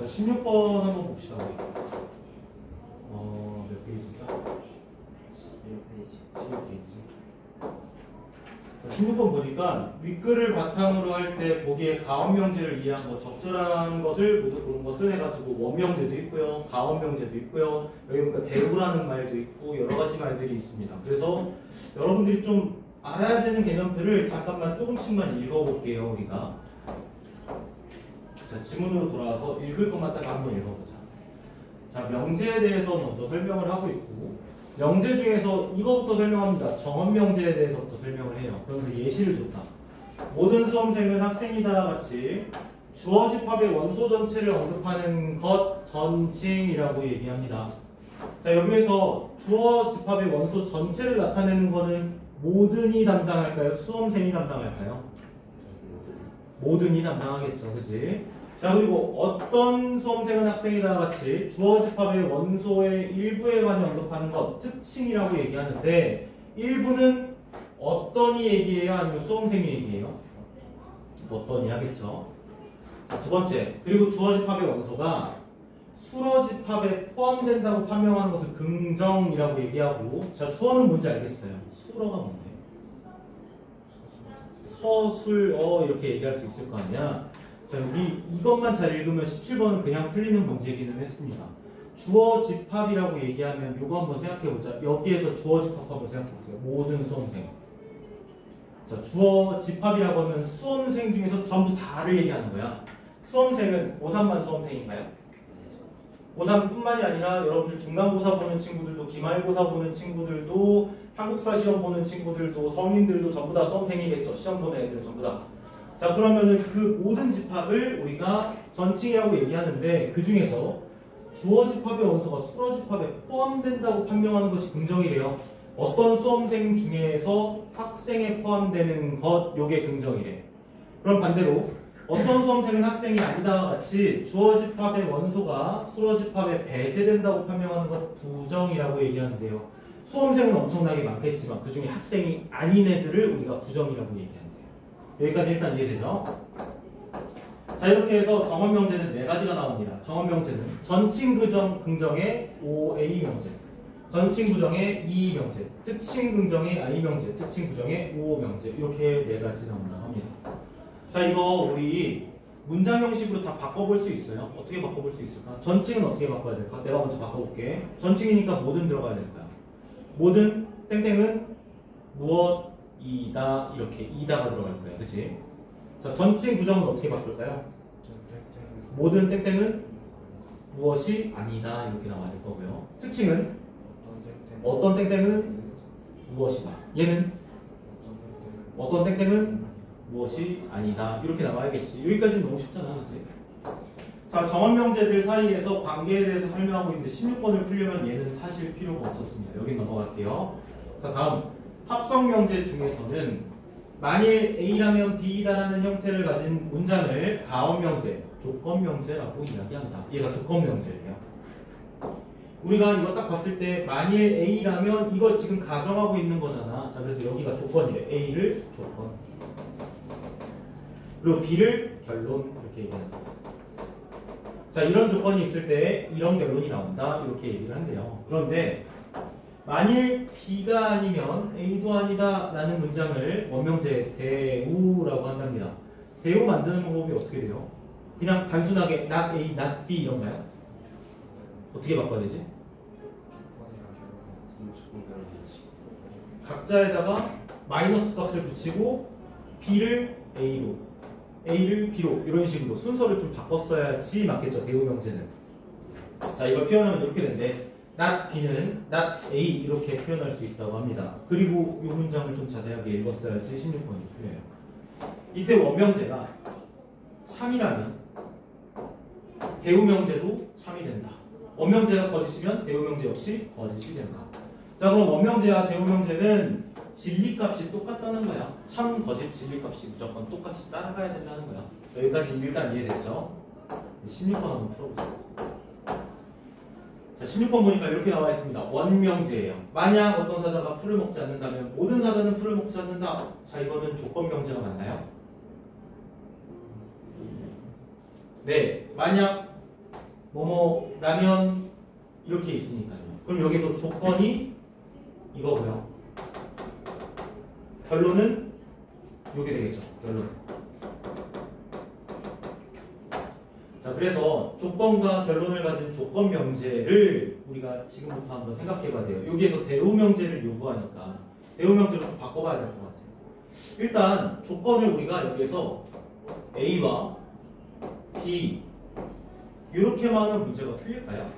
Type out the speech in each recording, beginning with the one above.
자, 16번 한번 봅시다. 몇 페이지죠? 16번 보니까 윗글을 바탕으로 할 때 보기에 가원명제를 이해한 거 적절한 것을 모두 그런 것을 해가지고 원명제도 있고요, 가원명제도 있고요, 여기 보니까 대우라는 말도 있고 여러 가지 말들이 있습니다. 그래서 여러분들이 좀 알아야 되는 개념들을 잠깐만 조금씩만 읽어볼게요. 우리가 자, 지문으로 돌아와서 읽을 것만 딱 한번 읽어보자. 자, 명제에 대해서 먼저 설명을 하고 있고, 명제 중에서 이거부터 설명합니다. 정언명제에 대해서부터 설명을 해요. 그러면서 예시를 줬다. 모든 수험생은 학생이다 같이 주어 집합의 원소 전체를 언급하는 것 전칭이라고 얘기합니다. 자, 여기에서 주어 집합의 원소 전체를 나타내는 거는 모든이 담당할까요? 수험생이 담당할까요? 모든이 담당하겠죠. 그치? 자, 그리고 어떤 수험생은 학생이다 같이 주어 집합의 원소의 일부에 관해 언급하는 것 특칭이라고 얘기하는데, 일부는 어떤이 얘기해요? 아니면 수험생이 얘기해요? 어떤이 하겠죠. 자, 두 번째, 그리고 주어 집합의 원소가 수러 집합에 포함된다고 판명하는 것을 긍정이라고 얘기하고, 자, 주어는 뭔지 알겠어요? 수러가 뭔데? 서술, 이렇게 얘기할 수 있을 거 아니야? 자, 여기 이것만 잘 읽으면 17번은 그냥 풀리는 문제기는 했습니다. 주어 집합이라고 얘기하면 요거 한번 생각해보자. 여기에서 주어 집합 한번 생각해보세요. 모든 수험생. 자, 주어 집합이라고 하면 수험생 중에서 전부 다를 얘기하는 거야. 수험생은 고3만 수험생인가요? 고3뿐만이 아니라 여러분들 중간고사 보는 친구들도, 기말고사 보는 친구들도, 한국사 시험 보는 친구들도, 성인들도 전부 다 수험생이겠죠. 시험 보는 애들은 전부 다. 자, 그러면은 그 모든 집합을 우리가 전칭이라고 얘기하는데, 그 중에서 주어 집합의 원소가 수러 집합에 포함된다고 판명하는 것이 긍정이래요. 어떤 수험생 중에서 학생에 포함되는 것, 요게 긍정이래. 그럼 반대로 어떤 수험생은 학생이 아니다 같이 주어 집합의 원소가 수러 집합에 배제된다고 판명하는 것 부정이라고 얘기하는데요. 수험생은 엄청나게 많겠지만 그 중에 학생이 아닌 애들을 우리가 부정이라고 얘기한대요. 여기까지 일단 이해되죠? 자, 이렇게 해서 정언명제는 4가지가 나옵니다. 정언명제는 전칭 긍정의 OA명제, 전칭 부정의 E명제, 특칭 긍정의 I명제, 특칭 부정의 O명제, 이렇게 4가지 나온다고 합니다. 자, 이거 우리 문장 형식으로 다 바꿔볼 수 있어요. 어떻게 바꿔볼 수 있을까? 전칭은 어떻게 바꿔야 될까? 내가 먼저 바꿔볼게. 전칭이니까 모든 들어가야 될 거야. 모든 땡땡은 무엇이다, 이렇게 이다가 들어갈 거야. 그치? 자, 전칭 부정은 어떻게 바꿀까요? 모든 땡땡은 무엇이 아니다, 이렇게 나와야 될 거고요. 특칭은 어떤 땡땡은 무엇이다. 얘는 어떤 땡땡은 무엇이 아니다, 이렇게 나와야겠지. 여기까지는 너무 쉽잖아. 그치? 자, 정언명제들 사이에서 관계에 대해서 설명하고 있는데 16번을 풀려면 얘는 사실 필요가 없었습니다. 여기 넘어갈게요. 자, 다음 합성명제 중에서는 만일 A라면 B다라는 형태를 가진 문장을 가언명제, 조건명제라고 이야기한다. 얘가 조건명제예요. 우리가 이거 딱 봤을 때 만일 A라면 이걸 지금 가정하고 있는 거잖아. 자, 그래서 여기가 조건이래. A를 조건, 그리고 B를 결론, 이렇게 얘기한다. 자, 이런 조건이 있을 때 이런 결론이 나온다, 이렇게 얘기를 한대요. 그런데 만일 B가 아니면 A도 아니다 라는 문장을 원명제 대우라고 한답니다. 대우 만드는 방법이 어떻게 돼요? 그냥 단순하게 not A, not B 이런가요? 어떻게 바꿔야 되지? 각자에다가 마이너스 값을 붙이고 B를 A로, A를 B로, 이런 식으로 순서를 좀 바꿨어야지 맞겠죠, 대우 명제는. 자, 이걸 표현하면 이렇게 되는데 not B는 not A, 이렇게 표현할 수 있다고 합니다. 그리고 이 문장을 좀 자세하게 읽었어야지 16번이 풀려요. 이때 원명제가 참이라면 대우명제도 참이 된다. 원명제가 거짓이면 대우명제 역시 거짓이 된다. 자, 그럼 원명제와 대우명제는 진리값이 똑같다는 거야. 참, 거짓, 진리값이 무조건 똑같이 따라가야 된다는 거야. 여기까지 일단 이해됐죠? 16번 한번 풀어보세요. 자, 16번 보니까 이렇게 나와 있습니다. 원명제예요. 만약 어떤 사자가 풀을 먹지 않는다면 모든 사자는 풀을 먹지 않는다. 자, 이거는 조건명제가 맞나요? 네. 만약 뭐뭐라면 이렇게 있으니까요. 그럼 여기서 조건이 이거고요. 결론은 요게 되겠죠. 결론. 자, 그래서 조건과 결론을 가진 조건 명제를 우리가 지금부터 한번 생각해 봐야 돼요. 여기에서 대우 명제를 요구하니까 대우 명제로 좀 바꿔봐야 될 것 같아요. 일단 조건을 우리가 여기에서 A와 B 이렇게만 하면 문제가 풀릴까요?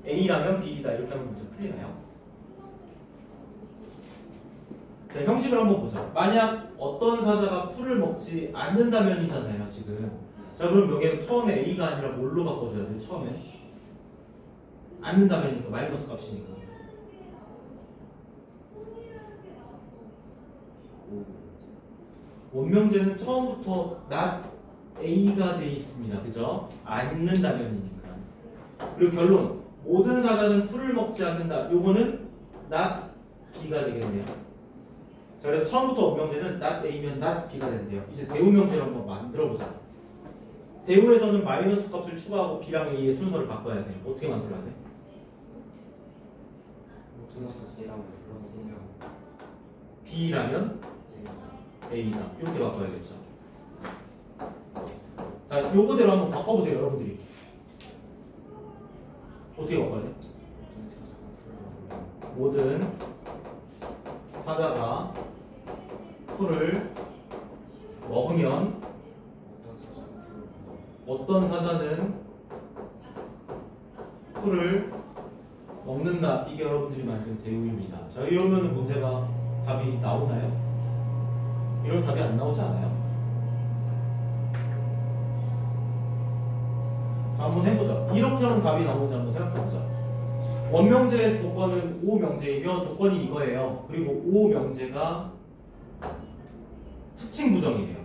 A라면 B이다 이렇게 하면 문제 풀리나요? 자, 형식을 한번 보자. 만약 어떤 사자가 풀을 먹지 않는다면이잖아요 지금. 자, 그럼 여기는 처음에 A가 아니라 뭘로 바꿔줘야 돼요? 처음에 않는다면이니까 마이너스 값이니까. 원명제는 처음부터 not A가 돼 있습니다. 그죠? 않는다면이니까. 그리고 결론. 모든 사자는 풀을 먹지 않는다. 요거는 not B가 되겠네요. 자, 그래서 처음부터 원명제는 not A면 not B가 된대요. 이제 대우명제를 한번 만들어보자. 대우에서는 마이너스 값을 추가하고 B랑 A의 순서를 바꿔야 돼요. 어떻게 만들어야 돼? B라면 A다. 이렇게 바꿔야겠죠. 자, 요거대로 한번 바꿔보세요, 여러분들이. 어떻게 바꿔야 돼? 모든 사자가 풀을 먹으면 어떤 사자는 풀을 먹는다. 이게 여러분들이 만든 대우입니다. 자, 이러면 문제가 답이 나오나요? 이런 답이 안 나오지 않아요? 한번 해보자. 이렇게 하면 답이 나오는지 한번 생각해보자. 원명제의 조건은 오명제이며 조건이 이거예요. 그리고 오명제가 특징 부정이에요.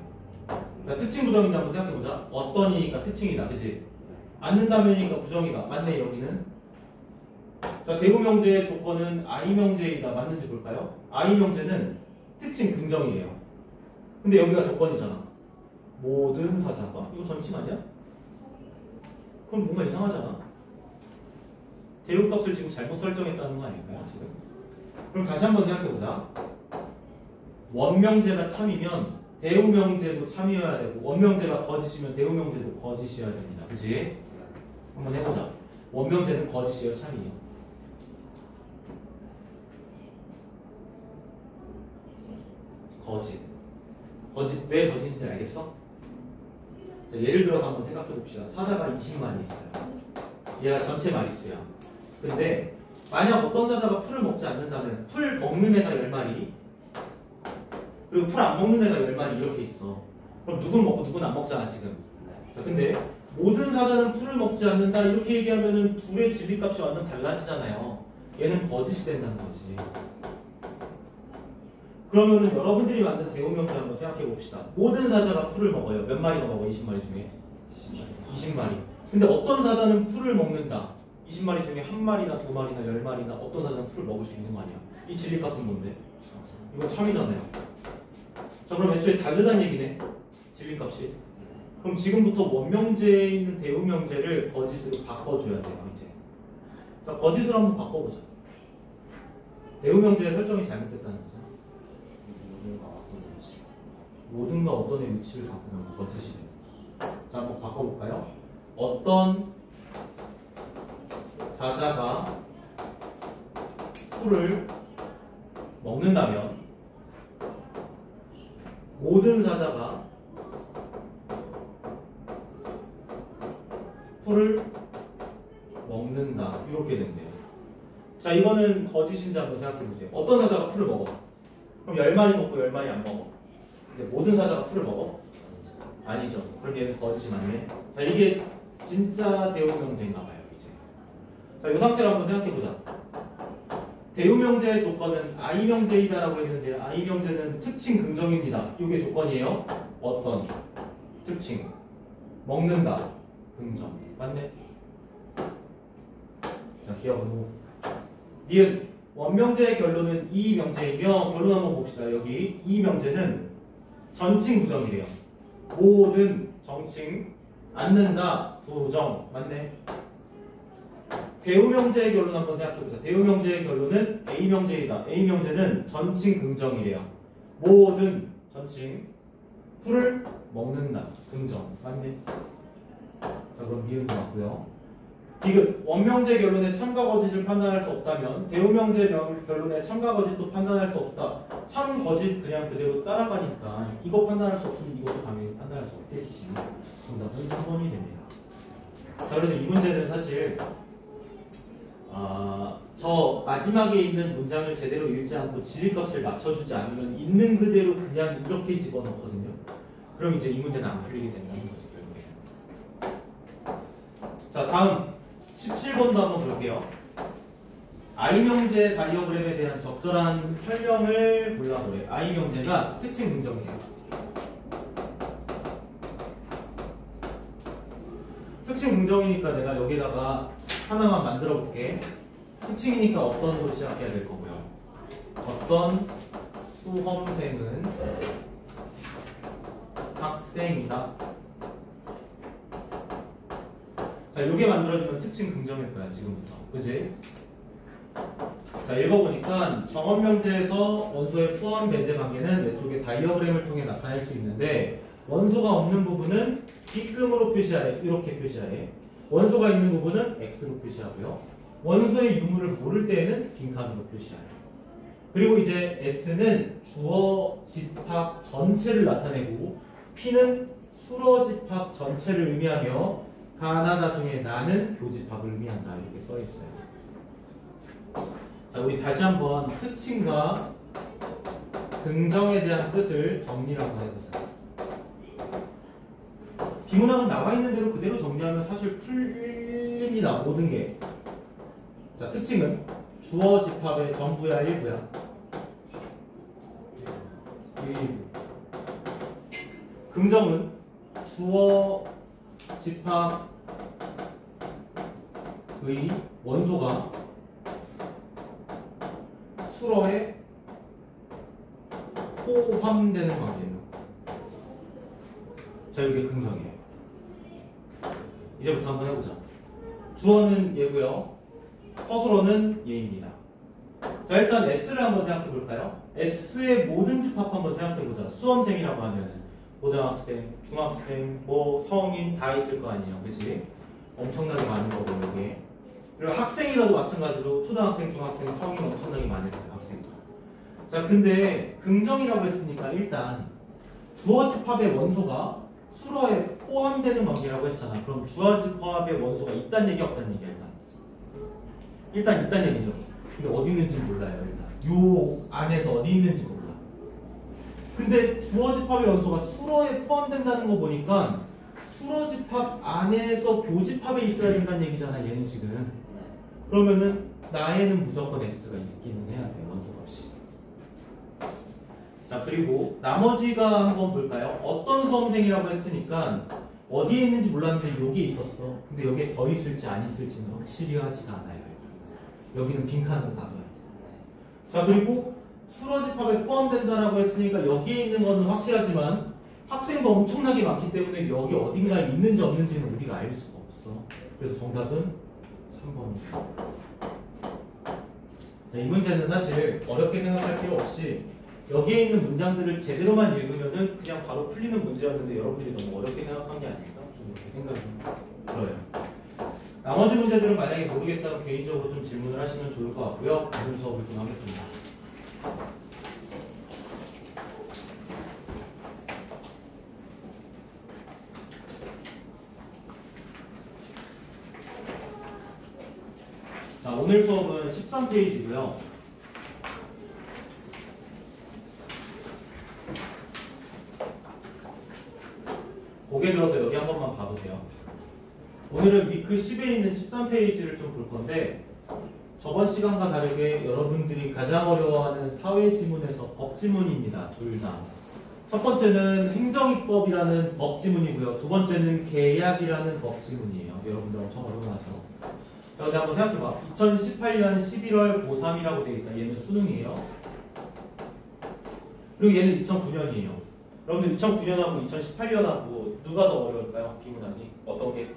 그러니까 특징 부정인지 한번 생각해보자. 어떤이니까 특징이다. 그치? 않는다면이니까 부정이다. 맞네 여기는. 자, 대우명제의 조건은 I명제이다. 맞는지 볼까요? I명제는 특징 긍정이에요. 근데 여기가 조건이잖아. 모든 사자가. 이거 전칭 아니야? 그럼 뭔가 이상하잖아. 대우값을 지금 잘못 설정했다는 거 아닐까요? 지금? 그럼 다시 한번 생각해보자. 원명제가 참이면 대우명제도 참이어야 되고 원명제가 거짓이면 대우명제도 거짓이어야 됩니다. 그치? 한번 해보자. 원명제는 거짓이에요? 참이에요? 거짓. 거짓. 왜 거짓인지 알겠어? 자, 예를 들어서 한번 생각해 봅시다. 사자가 20마리 있어요. 얘가 전체 마리수야. 근데 만약 어떤 사자가 풀을 먹지 않는다면 풀 먹는 애가 10마리 그리고 풀 안 먹는 애가 10마리 이렇게 있어. 그럼 누군 먹고 누군 안 먹잖아 지금. 자, 근데 모든 사자는 풀을 먹지 않는다 이렇게 얘기하면은 둘의 진리값이 완전 달라지잖아요. 얘는 거짓이 된다는 거지. 그러면은 여러분들이 만든 대우명제 한번 생각해 봅시다. 모든 사자가 풀을 먹어요. 몇 마리가 먹어? 20마리 중에? 20마리. 근데 어떤 사자는 풀을 먹는다. 20마리 중에 1마리나 2마리나 10마리나 어떤 사자는 풀을 먹을 수 있는 거 아니야. 이 진리값은 뭔데? 이건 참이잖아요. 자, 그럼 애초에 다르다는 얘기네. 진리값이. 그럼 지금부터 원명제에 있는 대우명제를 거짓으로 바꿔줘야 돼요. 이제. 자, 거짓으로 한번 바꿔보자. 대우명제의 설정이 잘못됐다는 거죠. 모든가 어떤의 위치를 바꾸면 거짓이 돼요. 자, 한번 바꿔볼까요? 어떤 사자가 풀을 먹는다면 모든 사자가 풀을 먹는다. 이렇게 된대요. 자, 이거는 거짓인지 한번 생각해보세요. 어떤 사자가 풀을 먹어? 그럼 10마리 먹고 10마리 안 먹어. 근데 모든 사자가 풀을 먹어? 아니죠. 그럼 얘는 거짓이 맞네. 자, 이게 진짜 대우명제인가봐요. 이제. 자, 이 상태로 한번 생각해보자. 대우명제의 조건은 I명제이다라고 했는데 I명제는 특징 긍정입니다. 이게 조건이에요. 어떤 특징 먹는다 긍정 맞네. 자, 기억하고 니은 원명제의 결론은 이명제이며 결론 한번 봅시다. 여기 이명제는 전칭 부정이래요. 모든 정칭 않는다. 부정. 맞네. 대우명제의 결론 한번 생각해보자. 대우명제의 결론은 A명제이다. A명제는 전칭 긍정이래요. 모든 전칭 풀을 먹는다. 긍정. 맞네. 자, 그럼 미음도 맞고요. 디귿. 원명제 결론에 참가 거짓을 판단할 수 없다면 대우명제 결론에 참가 거짓도 판단할 수 없다. 참 거짓 그냥 그대로 따라가니까 이거 판단할 수 없으면 이것도 당연히 판단할 수 없겠지. 정답은 3번이 됩니다. 자, 그래서 이 문제는 사실 저 마지막에 있는 문장을 제대로 읽지 않고 진리값을 맞춰주지 않으면 있는 그대로 그냥 이렇게 집어넣거든요. 그럼 이제 이 문제는 안 풀리게 된다는 거죠. 자, 다음 17번도 한번 볼게요. I명제 다이어그램에 대한 적절한 설명을 골라보래. I명제가 특징 긍정이에요. 특징 긍정이니까 내가 여기다가 하나만 만들어 볼게. 특징이니까 어떤으로 시작해야 될 거고요. 어떤 수험생은 학생이다. 자, 요게 만들어지면 특징 긍정일 거야, 지금부터. 그지? 자, 읽어보니까 정원명제에서 원소의 포함 배제 관계는 왼쪽에 다이어그램을 통해 나타낼 수 있는데 원소가 없는 부분은 B금으로 표시하래. 이렇게 표시하래. 원소가 있는 부분은 X로 표시하고요. 원소의 유무를 모를 때에는 빈칸으로 표시하래. 그리고 이제 S는 주어 집합 전체를 나타내고 P는 수러 집합 전체를 의미하며 가나다 중에 나는 교집합을 의미한다. 이렇게 써 있어요. 자, 우리 다시 한번 특징과 긍정에 대한 뜻을 정리를 한번 해보자. 비문학은 나와 있는 대로 그대로 정리하면 사실 풀립니다. 모든 게. 자, 특징은 주어 집합의 전부야 일부야. 일부. 긍정은 주어 집합의 원소가 수러에 포함되는 관계예요. 자, 이게 긍정이에요. 이제부터 한번 해보자. 주어는 얘고요. 서술어는 얘입니다. 자, 일단 S를 한번 생각해 볼까요? S의 모든 집합 한번 생각해 보자. 수험생이라고 하면 고등학생, 중학생, 뭐 성인 다 있을 거 아니에요. 그치? 엄청나게 많은 거고 여기. 그리고 학생이라도 마찬가지로 초등학생, 중학생, 성인 엄청나게 많을 거예요. 학생도. 자, 근데 긍정이라고 했으니까 일단 주어 집합의 원소가 수러에 포함되는 관계라고 했잖아. 그럼 주어 집합의 원소가 있다는 얘기 없다는 얘기야 일단 있다는 얘기죠. 근데 어디 있는지 몰라요. 일단 요 안에서 어디 있는지 몰라. 근데 주어 집합의 원소가 수러에 포함된다는 거 보니까 수러 집합 안에서 교집합에 있어야 된다는 얘기잖아. 얘는 지금. 그러면은 나에는 무조건 X가 있기는 해야 돼. 원소 값이. 자, 그리고 나머지가 한번 볼까요? 어떤 수험생이라고 했으니까 어디에 있는지 몰랐는데 여기에 있었어. 근데 여기에 더 있을지 안 있을지는 확실히 하지가 않아요. 여기는 빈칸으로 놔둬요. 자, 그리고 수러 집합에 포함된다라고 했으니까 여기에 있는 거는 확실하지만 학생도 엄청나게 많기 때문에 여기 어딘가에 있는지 없는지는 우리가 알 수가 없어. 그래서 정답은 3번입니다. 자, 이 문제는 사실 어렵게 생각할 필요 없이 여기에 있는 문장들을 제대로만 읽으면은 그냥 바로 풀리는 문제였는데 여러분들이 너무 어렵게 생각한 게 아닐까? 좀 이렇게 생각이 들어요. 나머지 문제들은 만약에 모르겠다면 개인적으로 좀 질문을 하시면 좋을 것 같고요. 오늘 수업을 좀 하겠습니다. 자, 오늘 수업은 13페이지고요. 고개 들어서 여기 한 번만 봐보세요. 오늘은 위크 10에 있는 13페이지를 좀 볼 건데 저번 시간과 다르게 여러분들이 가장 어려워하는 사회지문에서 법지문입니다. 둘 다. 첫 번째는 행정입법이라는 법지문이고요. 두 번째는 계약이라는 법지문이에요. 여러분들 엄청 어려워하죠. 자, 근데 한번 생각해봐. 2018년 11월 고3이라고 되어 있다. 얘는 수능이에요. 그리고 얘는 2009년이에요. 여러분들 2009년하고 2018년하고 누가 더 어려울까요? 비문학이 어떤 게?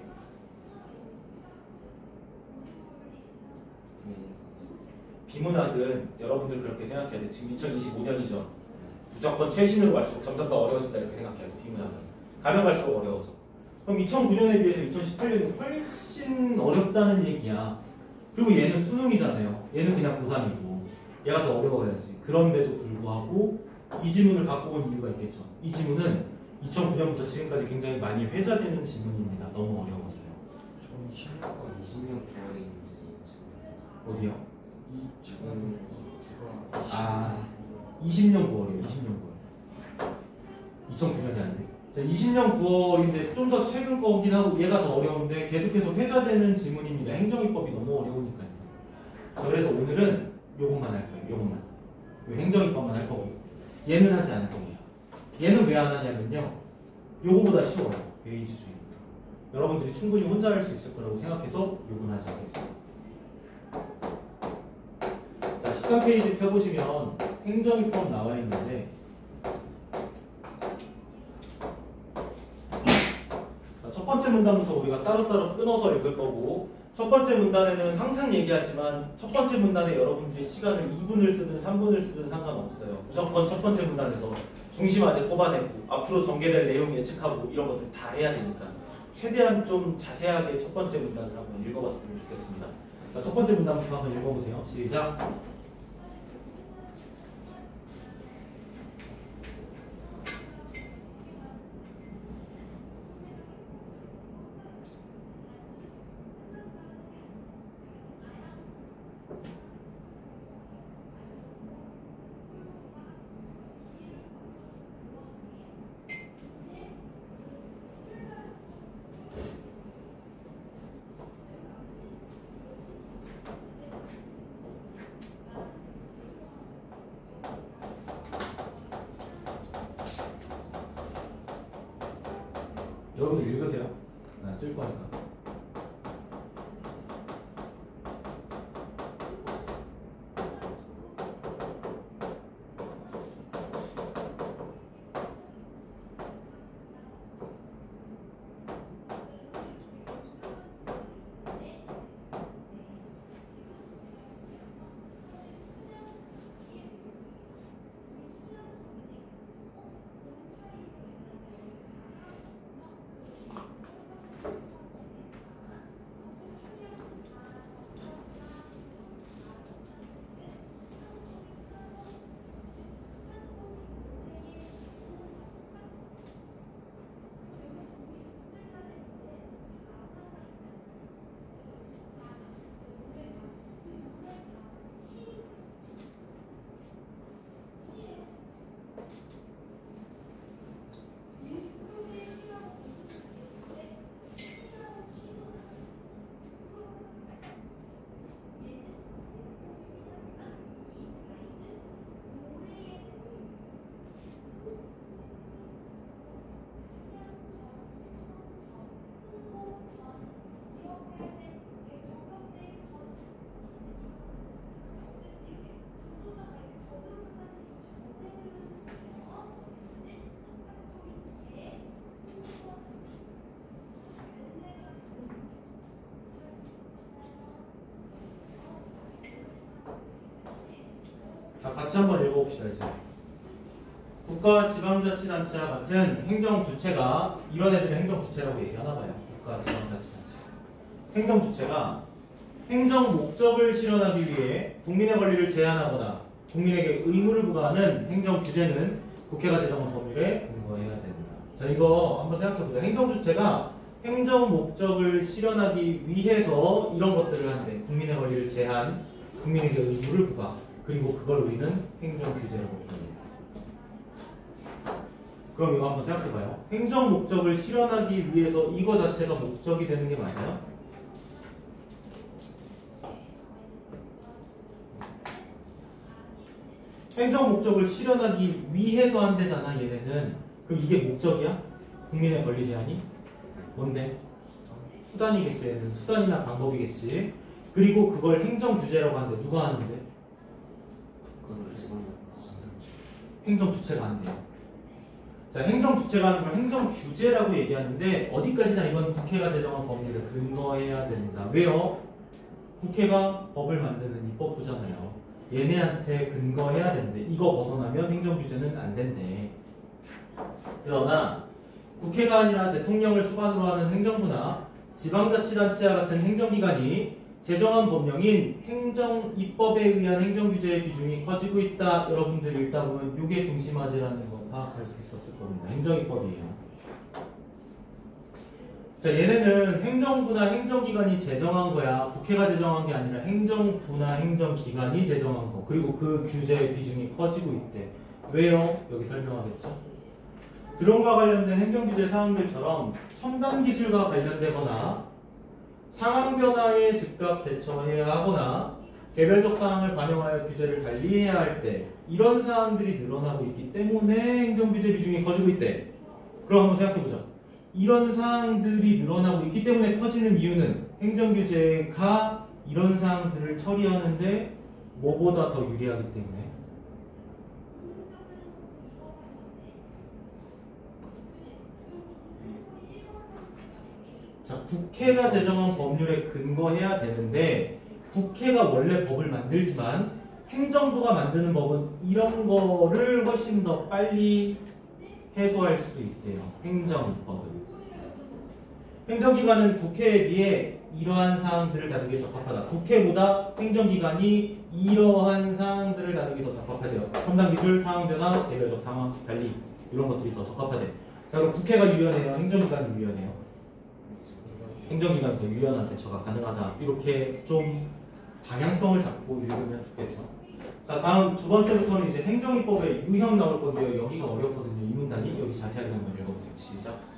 비문학은 여러분들 그렇게 생각해야 돼. 지금 2025년이죠. 무조건 최신으로 갈수록 점점 더 어려워진다 이렇게 생각해야 돼. 비문학은 가면 갈수록 어려워져. 그럼 2009년에 비해서 2018년이 훨씬 어렵다는 얘기야. 그리고 얘는 수능이잖아요. 얘는 그냥 고3이고 얘가 더 어려워야지. 그런데도 불구하고 이 지문을 갖고 온 이유가 있겠죠. 이 지문은 2009년부터 지금까지 굉장히 많이 회자되는 지문입니다. 너무 어려워서요. 전 20년과 20년 9월인지 어디요? 2009가 20년 9월이에요. 20년 9월. 2009년이 아니네. 20년 9월인데 좀 더 최근 거긴 하고 얘가 더 어려운데 계속해서 회자되는 지문입니다. 행정입법이 너무 어려우니까요. 자, 그래서 오늘은 요것만 할 거예요. 요것만. 요 행정입법만 할 거고 얘는 하지 않을 겁니다. 얘는 왜 안 하냐면요. 요거보다 쉬워요. 베이지주의. 여러분들이 충분히 혼자 할 수 있을 거라고 생각해서 요건 하지 않겠습니다. 자, 13페이지 펴보시면 행정입법 나와 있는데 첫 번째 문단부터 우리가 따로따로 끊어서 읽을 거고 첫 번째 문단에는 항상 얘기하지만 첫 번째 문단에 여러분들이 시간을 2분을 쓰든 3분을 쓰든 상관없어요. 무조건 첫 번째 문단에서 중심화제 뽑아내고 앞으로 전개될 내용 예측하고 이런 것들 다 해야 되니까 최대한 좀 자세하게 첫 번째 문단을 한번 읽어봤으면 좋겠습니다. 자, 첫 번째 문단부터 한번 읽어보세요. 시작! 여러분들 읽으세요. 난 쓸 거니까. 자, 같이 한번 읽어봅시다. 이제 국가 지방자치단체와 같은 행정주체가 이런 애들은 행정주체라고 얘기하나봐요. 국가 지방자치단체 행정주체가 행정 목적을 실현하기 위해 국민의 권리를 제한하거나 국민에게 의무를 부과하는 행정규제는 국회가 제정한 법률에 근거해야 된다. 자, 이거 한번 생각해보자. 행정주체가 행정 목적을 실현하기 위해서 이런 것들을 하는데 국민의 권리를 제한, 국민에게 의무를 부과, 그리고 그걸 우리는 행정규제라고 부릅니다. 그럼 이거 한번 생각해봐요. 행정 목적을 실현하기 위해서 이거 자체가 목적이 되는 게 맞아요? 행정 목적을 실현하기 위해서 한대잖아, 얘네는. 그럼 이게 목적이야? 국민의 권리 제한이? 뭔데? 수단이겠지. 얘는 수단이나 방법이겠지. 그리고 그걸 행정규제라고 하는데 누가 하는데? 행정 주체가 안 돼요. 자, 행정 주체가 하는 걸 행정 규제라고 얘기하는데 어디까지나 이건 국회가 제정한 법률에 근거해야 된다. 왜요? 국회가 법을 만드는 입법부잖아요. 얘네한테 근거해야 된대. 이거 벗어나면 행정 규제는 안 된대. 그러나 국회가 아니라 대통령을 수반으로 하는 행정부나 지방자치단체와 같은 행정기관이 제정한 법령인 행정 입법에 의한 행정규제의 비중이 커지고 있다. 여러분들이 읽다 보면 이게 중심화제라는 거 파악할 수 있었을 겁니다. 행정입법이에요. 자, 얘네는 행정부나 행정기관이 제정한 거야. 국회가 제정한 게 아니라 행정부나 행정기관이 제정한 거. 그리고 그 규제의 비중이 커지고 있대. 왜요? 여기 설명하겠죠. 드론과 관련된 행정규제 사항들처럼 첨단 기술과 관련되거나 상황 변화에 즉각 대처해야 하거나 개별적 사항을 반영하여 규제를 달리해야 할 때 이런 사항들이 늘어나고 있기 때문에 행정규제 비중이 커지고 있대. 그럼 한번 생각해보자. 이런 사항들이 늘어나고 있기 때문에 커지는 이유는 행정규제가 이런 사항들을 처리하는데 뭐보다 더 유리하기 때문에. 자, 국회가 제정한 법률에 근거해야 되는데 국회가 원래 법을 만들지만 행정부가 만드는 법은 이런 거를 훨씬 더 빨리 해소할 수 있대요. 행정법은. 행정기관은 국회에 비해 이러한 사항들을 다루기에 적합하다. 국회보다 행정기관이 이러한 사항들을 다루기 더 적합하대요. 첨단기술, 상황변화, 개별적 상황, 관리 이런 것들이 더 적합하대. 자, 그럼 국회가 유연해요? 행정기관이 유연해요? 행정기관이 더 유연한 대처가 가능하다. 이렇게 좀 방향성을 잡고 읽으면 좋겠죠. 자, 다음 두 번째부터는 이제 행정입법의 유형 나올 건데요. 여기가 어렵거든요. 이 문단이. 여기 자세하게 한번 읽어보세요. 시작.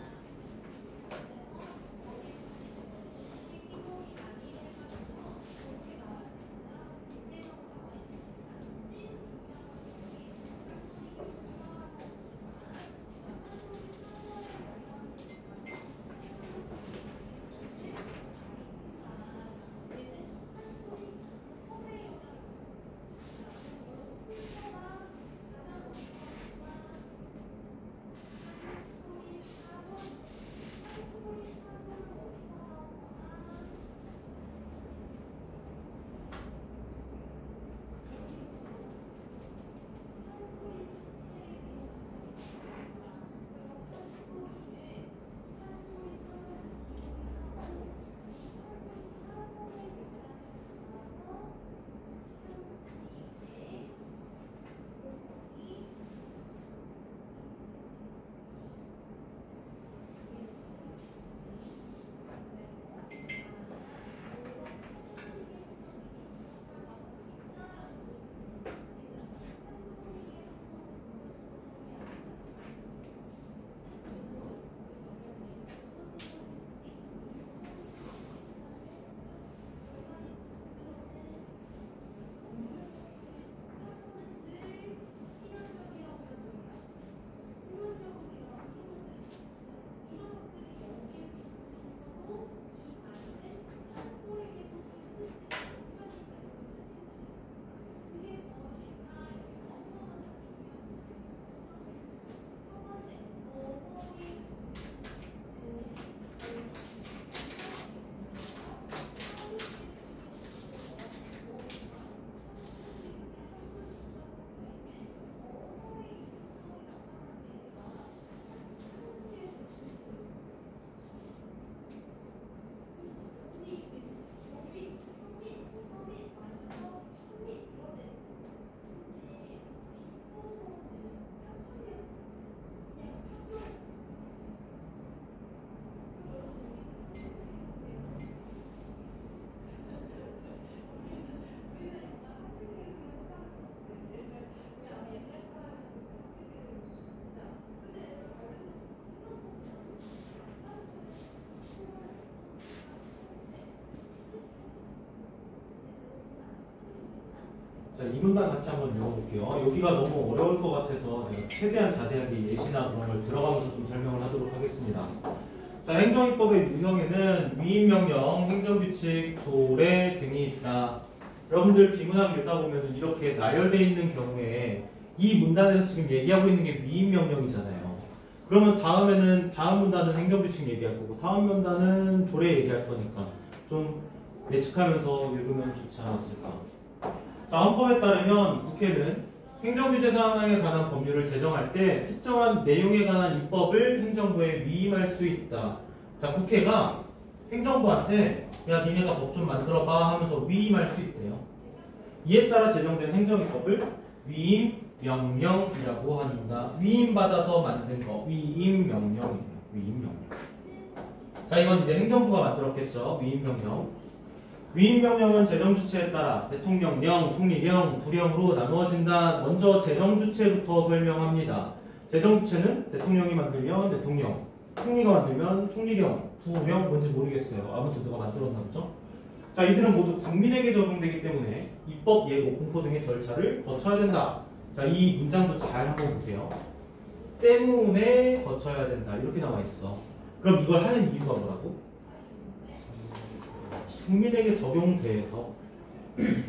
자, 이 문단 같이 한번 읽어볼게요. 여기가 너무 어려울 것 같아서 제가 최대한 자세하게 예시나 그런 걸 들어가면서 좀 설명을 하도록 하겠습니다. 자, 행정입법의 유형에는 위임명령, 행정규칙, 조례 등이 있다. 여러분들 비문학 읽다 보면 이렇게 나열되어 있는 경우에 이 문단에서 지금 얘기하고 있는 게 위임명령이잖아요. 그러면 다음 문단은 행정규칙 얘기할 거고 다음 문단은 조례 얘기할 거니까 좀 예측하면서 읽으면 좋지 않았을까. 자, 헌법에 따르면 국회는 행정규제 사항에 관한 법률을 제정할 때 특정한 내용에 관한 입법을 행정부에 위임할 수 있다. 자, 국회가 행정부한테 야 니네가 법 좀 만들어봐 하면서 위임할 수 있대요. 이에 따라 제정된 행정입법을 위임 명령이라고 한다. 위임받아서 만든 거 위임명령이에요. 위임명령. 자, 이건 이제 행정부가 만들었겠죠. 위임명령. 위임명령은 제정주체에 따라 대통령령, 총리령, 부령으로 나누어진다. 먼저 제정주체부터 설명합니다. 제정주체는 대통령이 만들면 대통령, 총리가 만들면 총리령, 부령 뭔지 모르겠어요. 아무튼 누가 만들었나 보죠. 자, 이들은 모두 국민에게 적용되기 때문에 입법, 예고, 공포 등의 절차를 거쳐야 된다. 자, 이 문장도 잘 한번 보세요. 때문에 거쳐야 된다. 이렇게 나와 있어. 그럼 이걸 하는 이유가 뭐라고? 국민에게 적용돼서.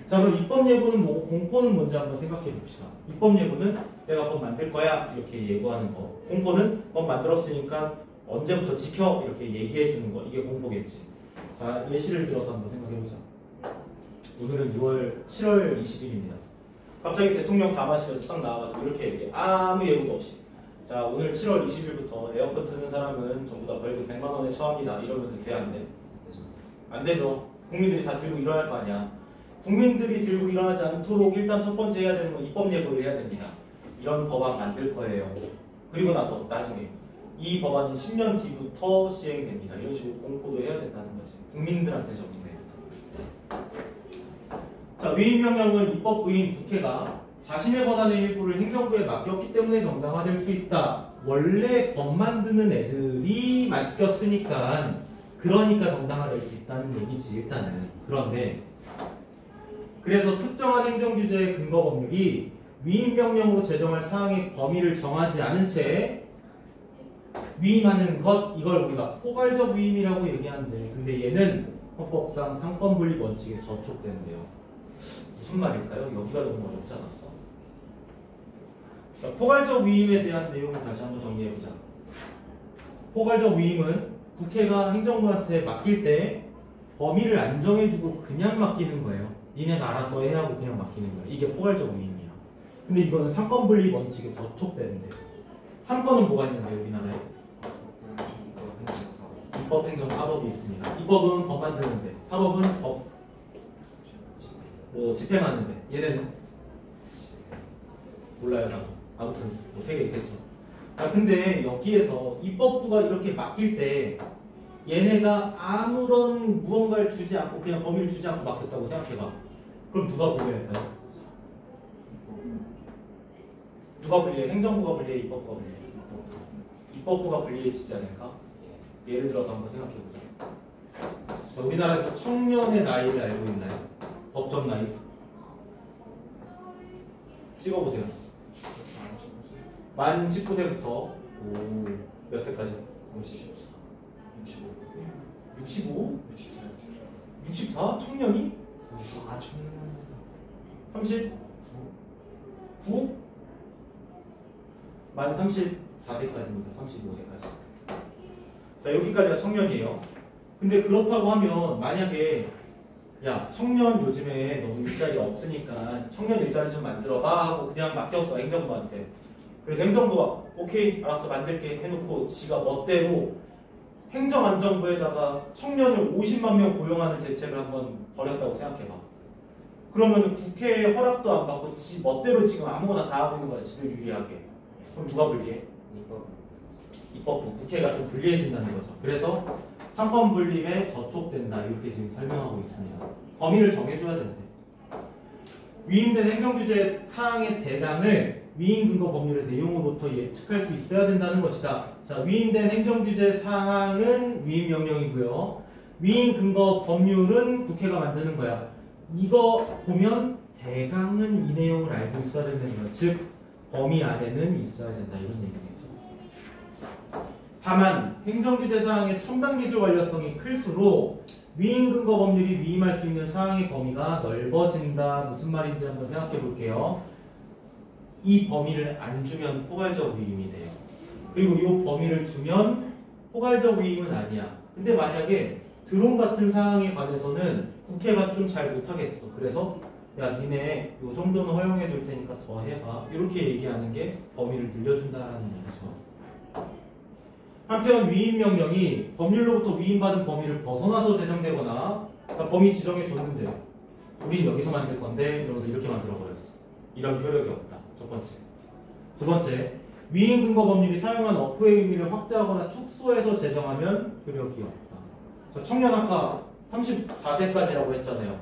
자, 그럼 입법 예고는 뭐고 공포는 뭔지 한번 생각해 봅시다. 입법 예고는 내가 법 만들 거야 이렇게 예고하는 거. 공포는 법 만들었으니까 언제부터 지켜 이렇게 얘기해 주는 거. 이게 공포겠지. 자, 예시를 들어서 한번 생각해 보자. 오늘은 7월 20일입니다. 갑자기 대통령 담화실에서 딱 나와가지고 이렇게 얘기해. 아무 예고도 없이. 자, 오늘 7월 20일부터 에어컨 트는 사람은 전부 다 벌금 100만 원에 처합니다. 이러면 돼? 안 돼? 안 되죠. 국민들이 다 들고 일어날 거 아니야. 국민들이 들고 일어나지 않도록 일단 첫 번째 해야 되는 건 입법 예고를 해야 됩니다. 이런 법안 만들 거예요. 그리고 나서 나중에 이 법안은 10년 뒤부터 시행됩니다. 이런 식으로 공포도 해야 된다는 거지. 국민들한테 적용돼요. 자, 위임명령은 입법부인 국회가 자신의 권한의 일부를 행정부에 맡겼기 때문에 정당화될 수 있다. 원래 법 만드는 애들이 맡겼으니까 그러니까 정당화될 수 있다는 얘기지 일단은. 그런데 그래서 특정한 행정규제의 근거 법률이 위임명령으로 제정할 사항의 범위를 정하지 않은 채 위임하는 것, 이걸 우리가 포괄적 위임이라고 얘기하는데 근데 얘는 헌법상 상권분립 원칙에 저촉되는데요. 무슨 말일까요? 여기가 너무 어렵지 않았어? 자, 포괄적 위임에 대한 내용을 다시 한번 정리해보자. 포괄적 위임은 국회가 행정부한테 맡길 때 범위를 안 정해주고 그냥 맡기는 거예요. 니네가 알아서 해 하고 그냥 맡기는 거예요. 이게 포괄적 위임이야. 근데 이거는 상권분립 원칙에 저촉되는데 상권은 뭐가 있는데 우리나라에? 입법, 행정, 사법이 있습니다. 입법은 법 만드는데 사법은 법 집행하는데 얘는 몰라요 나도. 아무튼 뭐 3개 있겠죠. 자, 근데 여기에서 입법부가 이렇게 맡길 때 얘네가 아무런 무언가를 주지 않고 그냥 범위를 주지 않고 맡겼다고 생각해봐. 그럼 누가 불리할까요? 누가 불리해? 행정부가 불리해? 입법부가 불리해? 입법부가 불리해지지 않을까? 예를 들어서 한번 생각해보자. 자, 우리나라에서 청년의 나이를 알고 있나요? 법정 나이? 찍어보세요. 만 19세부터 몇 세까지? 65? 64? 청년이? 39? 만 34세까지입니다. 35세까지. 자, 여기까지가 청년이에요. 근데 그렇다고 하면 만약에 야, 청년 요즘에 너무 일자리 없으니까 청년 일자리 좀 만들어봐 하고 그냥 맡겼어 행정부한테. 그래서 행정부가 오케이 알았어 만들게 해놓고 지가 멋대로 행정안정부에다가 청년을 50만 명 고용하는 대책을 한번 벌였다고 생각해봐. 그러면 국회의 허락도 안 받고 지 멋대로 지금 아무거나 다 하고 있는 거야. 지들 유리하게. 그럼 누가 불리해? 입법부. 국회가 좀 불리해진다는 거죠. 그래서 상권분립에 저촉된다 이렇게 지금 설명하고 있습니다. 범위를 정해줘야 되는데 위임된 행정규제 사항의 대상을 위임근거 법률의 내용으로부터 예측할 수 있어야 된다는 것이다. 자, 위임된 행정규제 사항은 위임명령이고요. 위임근거 법률은 국회가 만드는 거야. 이거 보면 대강은 이 내용을 알고 있어야 된다는 거야. 즉 범위 안에는 있어야 된다 이런 얘기겠죠. 다만 행정규제 사항의 첨단기술 관련성이 클수록 위임근거 법률이 위임할 수 있는 사항의 범위가 넓어진다. 무슨 말인지 한번 생각해 볼게요. 이 범위를 안 주면 포괄적 위임이 돼요. 그리고 이 범위를 주면 포괄적 위임은 아니야. 근데 만약에 드론 같은 사항에 관해서는 국회가 좀 잘 못하겠어. 그래서 야 니네 요 정도는 허용해 줄 테니까 더 해봐. 이렇게 얘기하는 게 범위를 늘려준다라는 얘기죠. 한편 위임명령이 법률로부터 위임받은 범위를 벗어나서 제정되거나 자, 범위 지정해 줬는데 우린 여기서 만들 건데 이러면서 이렇게 만들어버렸어. 이런 효력이 없다. 첫 번째. 두 번째, 위임 근거 법률이 사용한 어프의 의미를 확대하거나 축소해서 제정하면 효력이 없다. 자, 청년 아까 34세까지라고 했잖아요.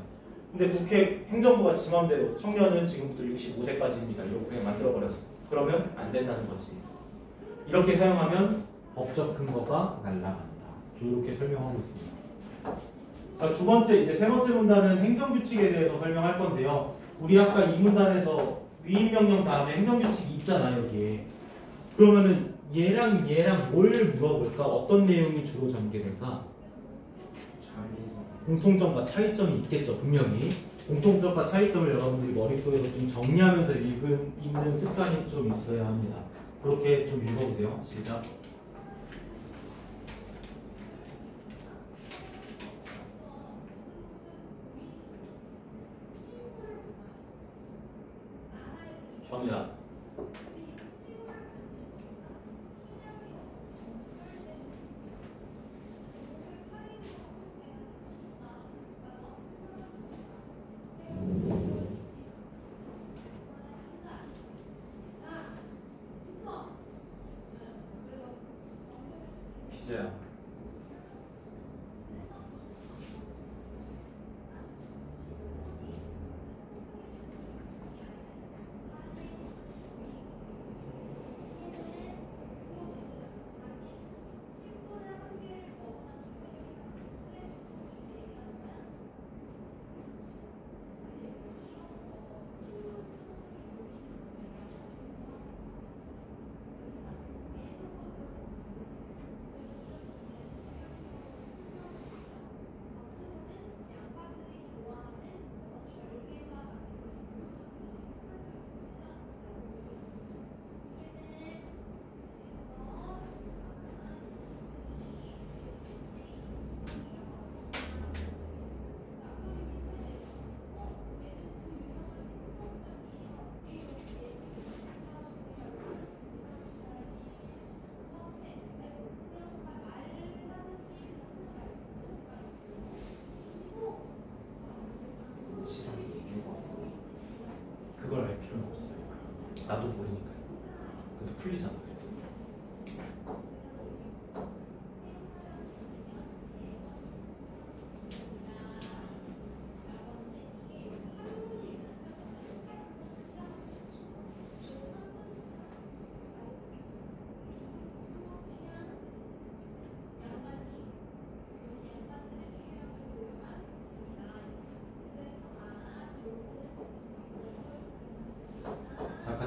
근데 국회 행정부가 지 맘대로 청년은 지금부터 65세까지입니다. 이러고 그냥 만들어버렸어. 그러면 안 된다는 거지. 이렇게 사용하면 법적 근거가 날아간다. 이렇게 설명하고 있습니다. 자, 두 번째, 이제 세 번째 문단은 행정규칙에 대해서 설명할 건데요. 우리 아까 이 문단에서 위임명령 다음에 행정규칙이 있잖아, 여기에. 그러면은 얘랑 뭘 물어볼까? 어떤 내용이 주로 전개될까? 공통점과 차이점이 있겠죠, 분명히. 공통점과 차이점을 여러분들이 머릿속에서 좀 정리하면서 읽는 습관이 좀 있어야 합니다. 그렇게 좀 읽어보세요. 시작. 정답. 피자야. 그걸 알 필요는 없어요. 나도 모르니까요. 근데 풀리잖아.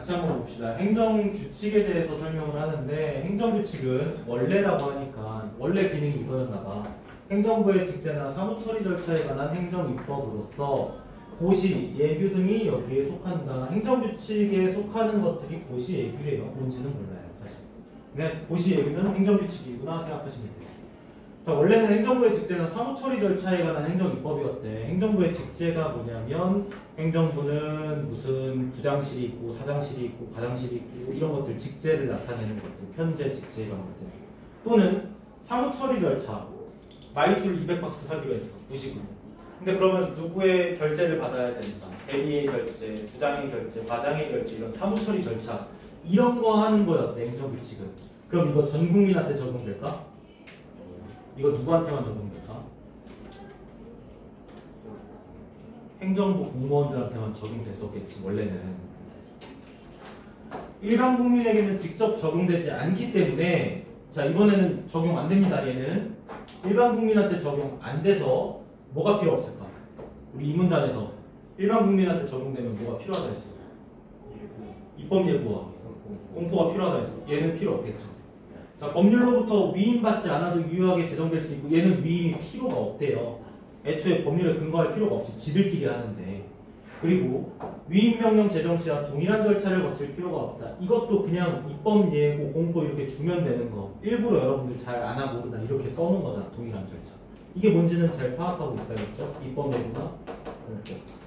같이 한번 봅시다. 행정규칙에 대해서 설명을 하는데 행정규칙은 원래라고 하니까 원래 기능이 이거였나 봐. 행정부의 직제나 사무처리 절차에 관한 행정입법으로서 고시, 예규 등이 여기에 속한다. 행정규칙에 속하는 것들이 고시, 예규래요. 뭔지는 몰라요, 사실. 그냥 고시, 예규는 행정규칙이구나 생각하시면 돼요. 자, 원래는 행정부의 직제는 사무처리 절차에 관한 행정입법이었대. 행정부의 직제가 뭐냐면 행정부는 무슨 부장실이 있고 사장실이 있고 과장실이 있고 이런 것들 직제를 나타내는 것들, 편제, 직제 이런 것들. 또는 사무처리 절차, 마이쮸 200박스 사기로 했어, 무식으로. 근데 그러면 누구의 결제를 받아야 된다. 대리의 결제, 부장의 결제, 과장의 결제 이런 사무처리 절차 이런 거 하는 거였대, 행정규칙은. 그럼 이거 전 국민한테 적용될까? 이거 누구한테만 적용될까? 행정부 공무원들한테만 적용됐었겠지, 원래는. 일반 국민에게는 직접 적용되지 않기 때문에 자, 이번에는 적용 안 됩니다, 얘는. 일반 국민한테 적용 안 돼서 뭐가 필요 없을까? 우리 이 문단에서 일반 국민한테 적용되면 뭐가 필요하다 했어? 입법 예고와 공포가 필요하다 했어. 얘는 필요 없겠죠. 자, 법률로부터 위임받지 않아도 유효하게 제정될 수 있고 얘는 위임이 필요가 없대요. 애초에 법률에 근거할 필요가 없지. 지들끼리 하는데. 그리고 위임명령 제정 시와 동일한 절차를 거칠 필요가 없다. 이것도 그냥 입법 예고 공포 이렇게 주면 되는 거. 일부러 여러분들 잘 안 하고 나 이렇게 써놓은 거잖아. 동일한 절차. 이게 뭔지는 잘 파악하고 있어야겠죠. 입법 예고나 공포.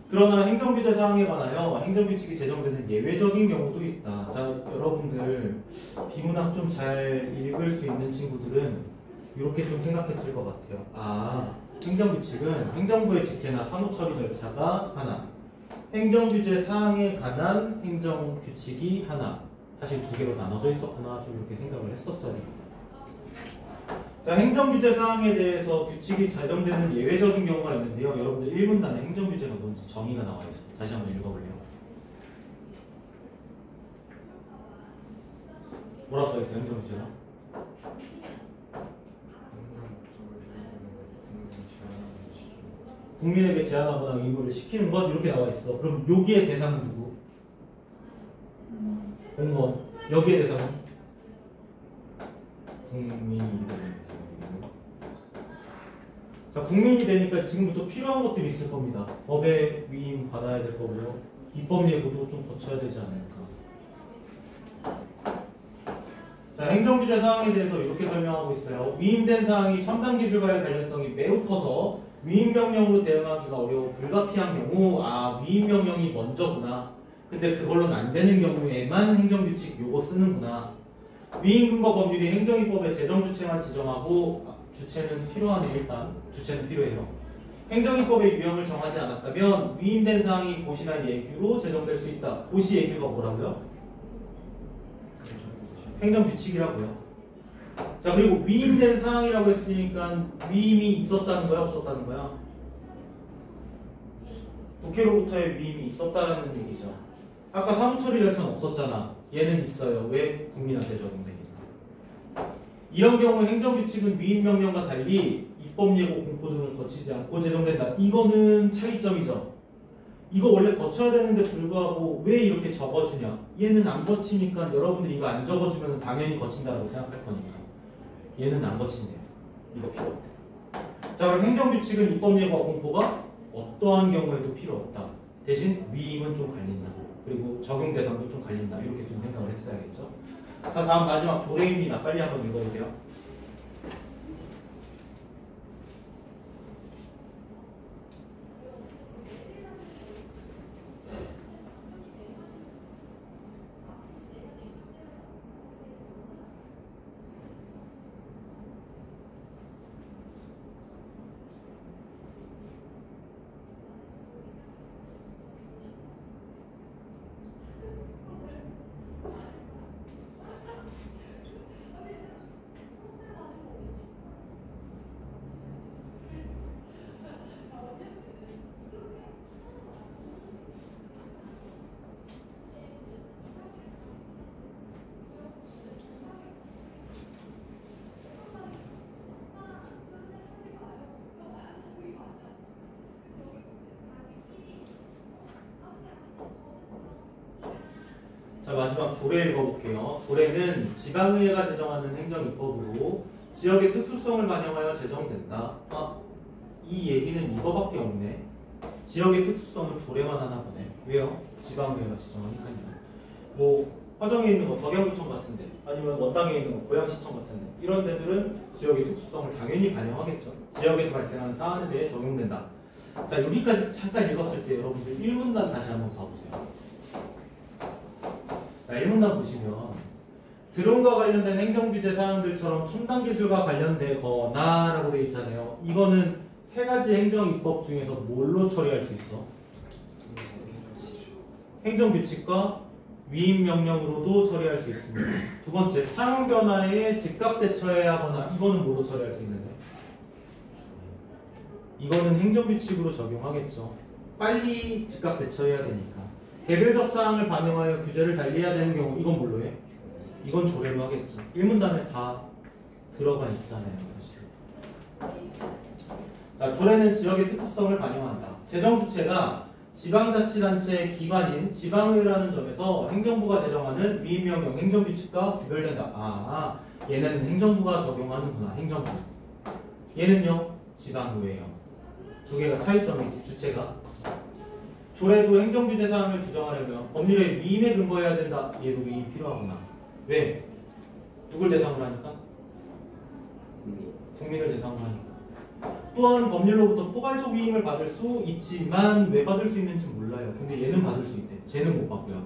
그러나 행정규제 사항에 관하여 행정규칙이 제정되는 예외적인 경우도 있다. 자, 여러분들 비문학 좀 잘 읽을 수 있는 친구들은 이렇게 좀 생각했을 것 같아요. 아, 행정규칙은 행정부의 직제나 사무처리 절차가 하나, 행정규제 사항에 관한 행정규칙이 하나. 사실 두 개로 나눠져 있었구나. 좀 이렇게 생각을 했었어야 됩니다. 자, 행정규제 사항에 대해서 규칙이 제정되는 예외적인 경우가 있는데요. 여러분들 1문단에 행정규제가 뭔지 정의가 나와 있어요. 다시 한번 읽어볼래요. 뭐라 써있어요? 행정규제가? 국민에게 제한하거나 의무를 시키는 것 이렇게 나와 있어. 그럼 여기에 대상은 누구? 공무원. 여기에 대상은? 국민이 자, 국민이 되니까 지금부터 필요한 것들이 있을 겁니다. 법에 위임 받아야 될 거고요. 입법 예고도 좀 거쳐야 되지 않을까. 자, 행정규제 사항에 대해서 이렇게 설명하고 있어요. 위임된 사항이 첨단 기술과의 관련성이 매우 커서 위임명령으로 대응하기가 어려워 불가피한 경우, 아, 위임명령이 먼저구나. 근데 그걸로는 안 되는 경우에만 행정규칙 요거 쓰는구나. 위임근거 법률이 행정입법의 제정주체만 지정하고, 주체는 필요하네. 일단 주체는 필요해요. 행정입법의 유형을 정하지 않았다면 위임된 사항이 고시나 예규로 제정될 수 있다. 고시 예규가 뭐라고요? 행정규칙이라고요. 자, 그리고 위임된 사항이라고 했으니까 위임이 있었다는 거야, 없었다는 거야? 국회로부터의 위임이 있었다라는 얘기죠. 아까 사무처리 절차는 없었잖아. 얘는 있어요. 왜? 국민한테 적용되니까. 이런 경우 행정규칙은 위임명령과 달리 입법예고 공포 등을 거치지 않고 제정된다. 이거는 차이점이죠. 이거 원래 거쳐야 되는데 불구하고 왜 이렇게 적어주냐. 얘는 안 거치니까 여러분들이 이거 안 적어주면 당연히 거친다고 생각할 거니까. 얘는 안 거친대요. 이거 필요 없대. 자, 그럼 행정규칙은 입법예고와 공포가 어떠한 경우에도 필요 없다. 대신 위임은 좀 갈린다. 그리고 적용 대상도 좀 갈린다. 이렇게 좀 생각을 했어야겠죠. 자, 다음 마지막 조례입니다. 빨리 한번 읽어보세요. 자, 마지막 조례 읽어볼게요. 조례는 지방의회가 제정하는 행정입법으로 지역의 특수성을 반영하여 제정된다. 아, 이 얘기는 이거밖에 없네. 지역의 특수성은 조례만 하나 보네. 왜요? 지방의회가 지정하니까요. 뭐 화정에 있는 거 덕양구청 같은데, 아니면 원당에 있는 거 고양시청 같은데, 이런 데들은 지역의 특수성을 당연히 반영하겠죠. 지역에서 발생하는 사안에 대해 적용된다. 자, 여기까지 잠깐 읽었을 때 여러분들 1문단 다시 한번 가보세요. 자, 1문단 보시면 드론과 관련된 행정규제 사항들처럼 첨단기술과 관련되거나 라고 되어 있잖아요. 이거는 세 가지 행정입법 중에서 뭘로 처리할 수 있어? 행정규칙과 위임명령으로도 처리할 수 있습니다. 두 번째, 상황변화에 즉각 대처해야 하거나, 이거는 뭘로 처리할 수 있는데? 이거는 행정규칙으로 적용하겠죠. 빨리 즉각 대처해야 되니까. 개별적 사항을 반영하여 규제를 달리해야 되는 경우, 이건 뭘로 해? 이건 조례로 하겠죠. 1문단에 다 들어가 있잖아요, 사실. 자, 조례는 지역의 특수성을 반영한다. 재정주체가 지방자치단체의 기관인 지방의회라는 점에서 행정부가 제정하는 위임명령, 행정규칙과 구별된다. 아, 얘는 행정부가 적용하는구나, 행정부. 얘는요, 지방의회예요. 두 개가 차이점이지, 주체가. 조례도 행정규제 사항을 규정하려면 법률에 위임에 근거해야 된다. 얘도 위임 필요하구나. 왜? 누굴 대상으로 하니까? 국민을 대상으로 하니까. 또한 법률로부터 포괄적 위임을 받을 수 있지만 왜 받을 수 있는지 몰라요. 근데 얘는 받을 수 있대. 쟤는 못 받고요.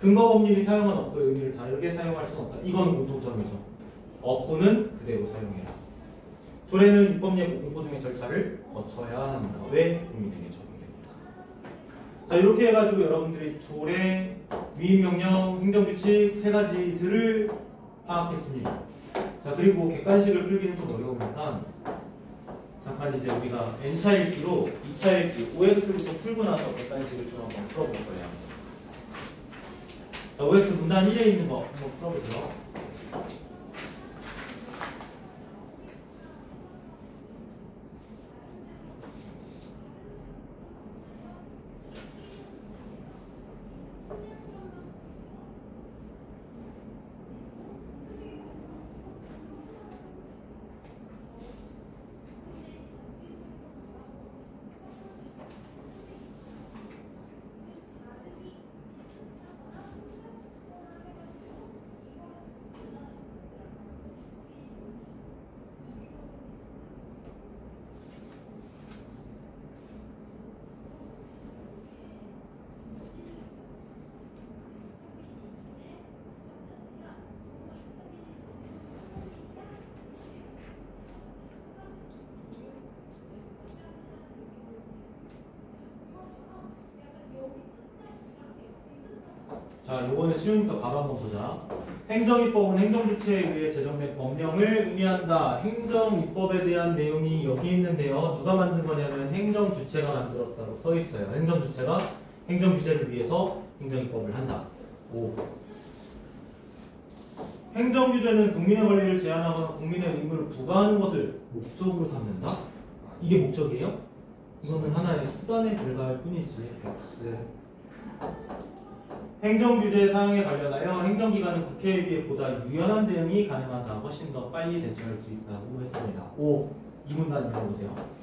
근거 법률이 사용한 어구의 의미를 다르게 사용할 수는 없다. 이건 공통점이죠. 어구는 그대로 사용해라. 조례는 입법 예고 공포 등의 절차를 거쳐야 한다. 왜? 국민에게 적용됩니다. 자, 이렇게 해가지고 여러분들이 조례, 위임명령, 행정규칙 세 가지들을 파악했습니다. 자, 그리고 객관식을 풀기는 좀 어려우니까 잠깐 이제 우리가 N차 읽기로 2차 읽기 OX부터 풀고 나서 객관식을 좀 한번 풀어볼 거예요. 자, OX 문단 1에 있는 거 한번 풀어보죠. 자, 요거는 쉬우니까 바로 한번 보자. 행정입법은 행정주체에 의해 제정된 법령을 의미한다. 행정입법에 대한 내용이 여기 있는데요. 누가 만든 거냐면 행정주체가 만들었다고 써 있어요. 행정주체가 행정규제를 위해서 행정입법을 한다. 5. 행정규제는 국민의 권리를 제한하거나 국민의 의무를 부과하는 것을 목적으로 삼는다? 이게 목적이에요? 이거는 하나의 수단에 불과할 뿐이지. X. 행정규제 사항에 관련하여 행정기관은 국회에 비해 보다 유연한 대응이 가능하다. 훨씬 더 빨리 대처할 수 있다고 했습니다. 5. 이 문단 읽어보세요.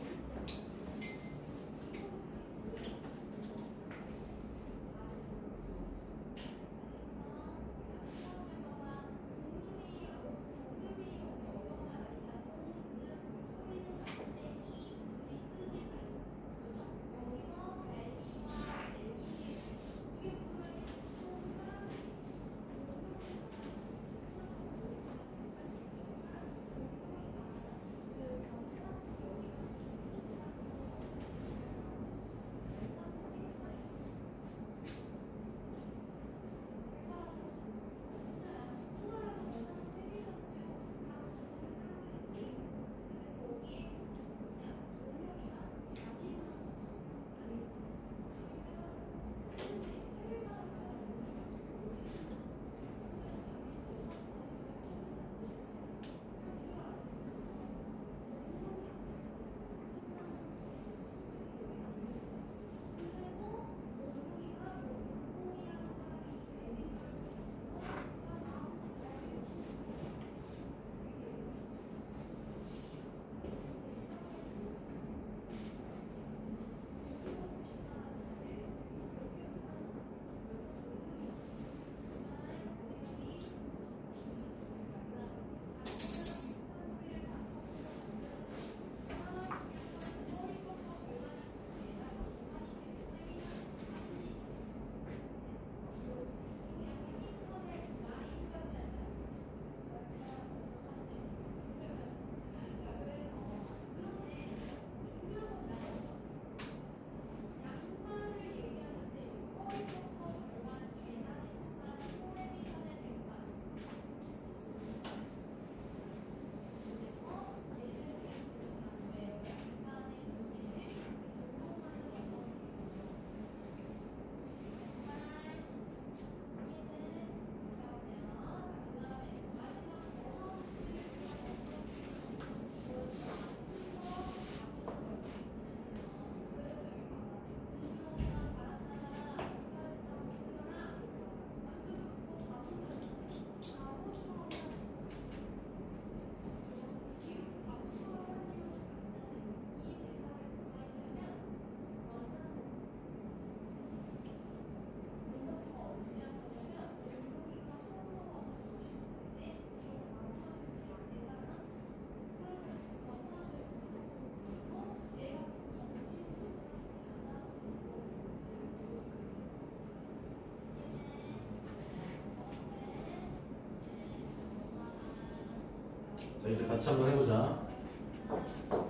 이제 같이 한번 해보자.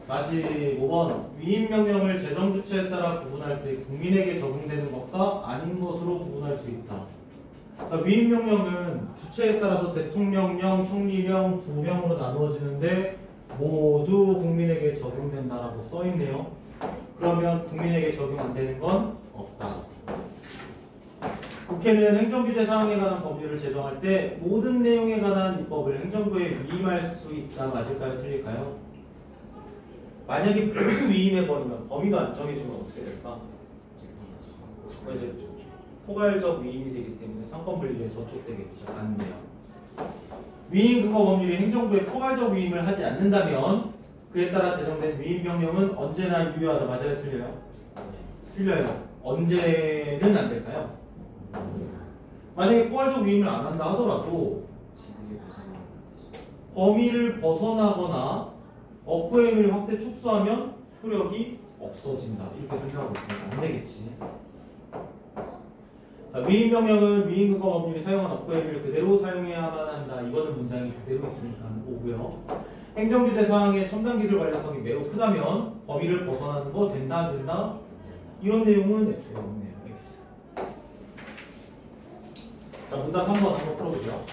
다시 5번. 위임명령을 재정주체에 따라 구분할 때 국민에게 적용되는 것과 아닌 것으로 구분할 수 있다. 그러니까 위임명령은 주체에 따라서 대통령령, 총리령, 부령으로 나누어지는데 모두 국민에게 적용된다라고 써있네요. 그러면 국민에게 적용 안 되는 건 없다. 국회는 행정규제 사항에 관한 법률을 제정할 때 모든 내용에 관한 입법을 행정부에 위임할 수 있다. 맞을까요? 틀릴까요? 만약에 모두 위임해버리면 범위도 안 정해지면 어떻게 될까? 이제 포괄적 위임이 되기 때문에 상권 분리에 저쪽 되겠죠. 안 돼요. 위임 근거 법률이 행정부에 포괄적 위임을 하지 않는다면 그에 따라 제정된 위임 명령은 언제나 유효하다. 맞아요? 틀려요? 틀려요. 언제는 안 될까요? 만약에 포괄적 위임을 안 한다 하더라도 범위를 벗어나거나 업구의 의미를 확대 축소하면 효력이 없어진다. 이렇게 생각하고 있으면 안 되겠지. 자, 위임 명령은 위임 근거 법률이 사용한 업구의 의미를 그대로 사용해야만 한다. 이거는 문장이 그대로 있으니까 오고요. 행정규제 사항의 첨단 기술 관련성이 매우 크다면 범위를 벗어나는 거 된다 안 된다? 이런 내용은 애초에 없네요. X. 자, 문답 3번 한번 풀어보죠.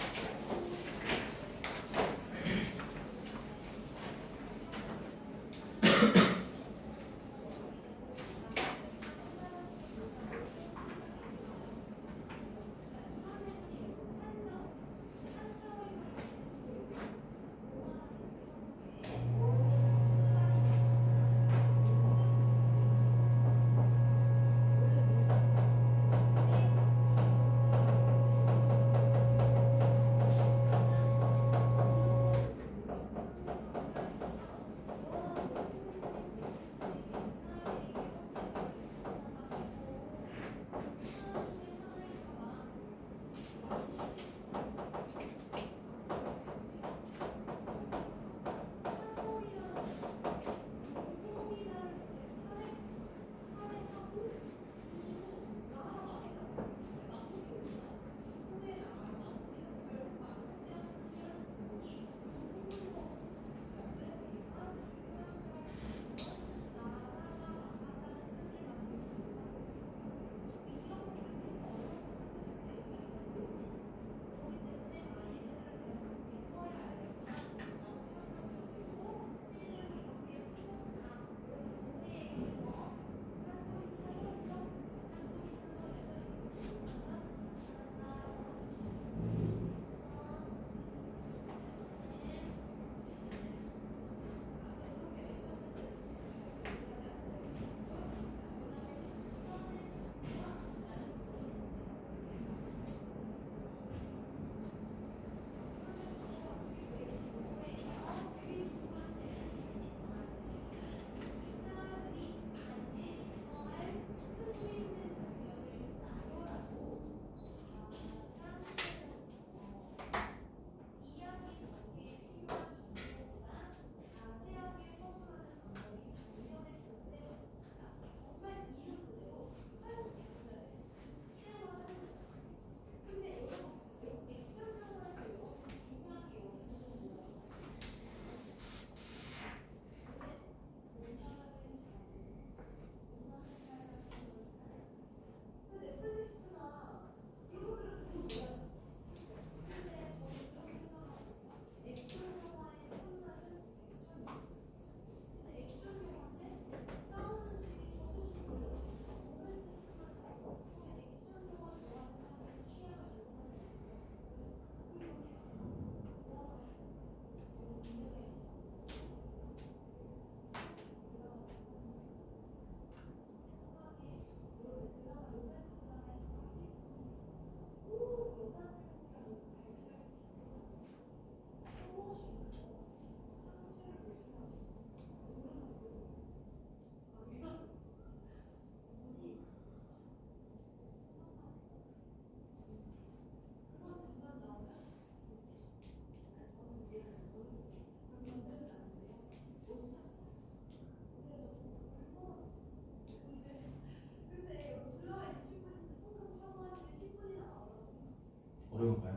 어려운가요?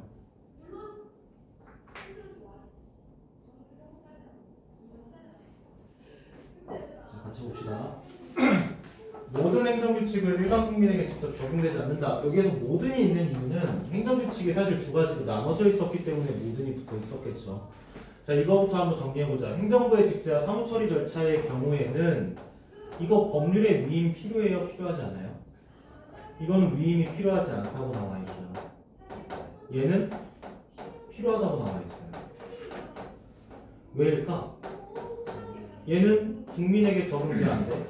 행정규칙은 일반 국민에게 직접 적용되지 않는다. 여기에서 모든이 있는 이유는 행정규칙이 사실 두 가지로 나눠져 있었기 때문에 모든이 붙어 있었겠죠. 자, 이거부터 한번 정리해보자. 행정부의 직제와 사무처리 절차의 경우에는 이거 법률에 위임 필요해요? 필요하지 않아요? 이건 위임이 필요하지 않다고 나와 있고요. 얘는 필요하다고 나와 있어요. 왜일까? 얘는 국민에게 적용이 안 돼.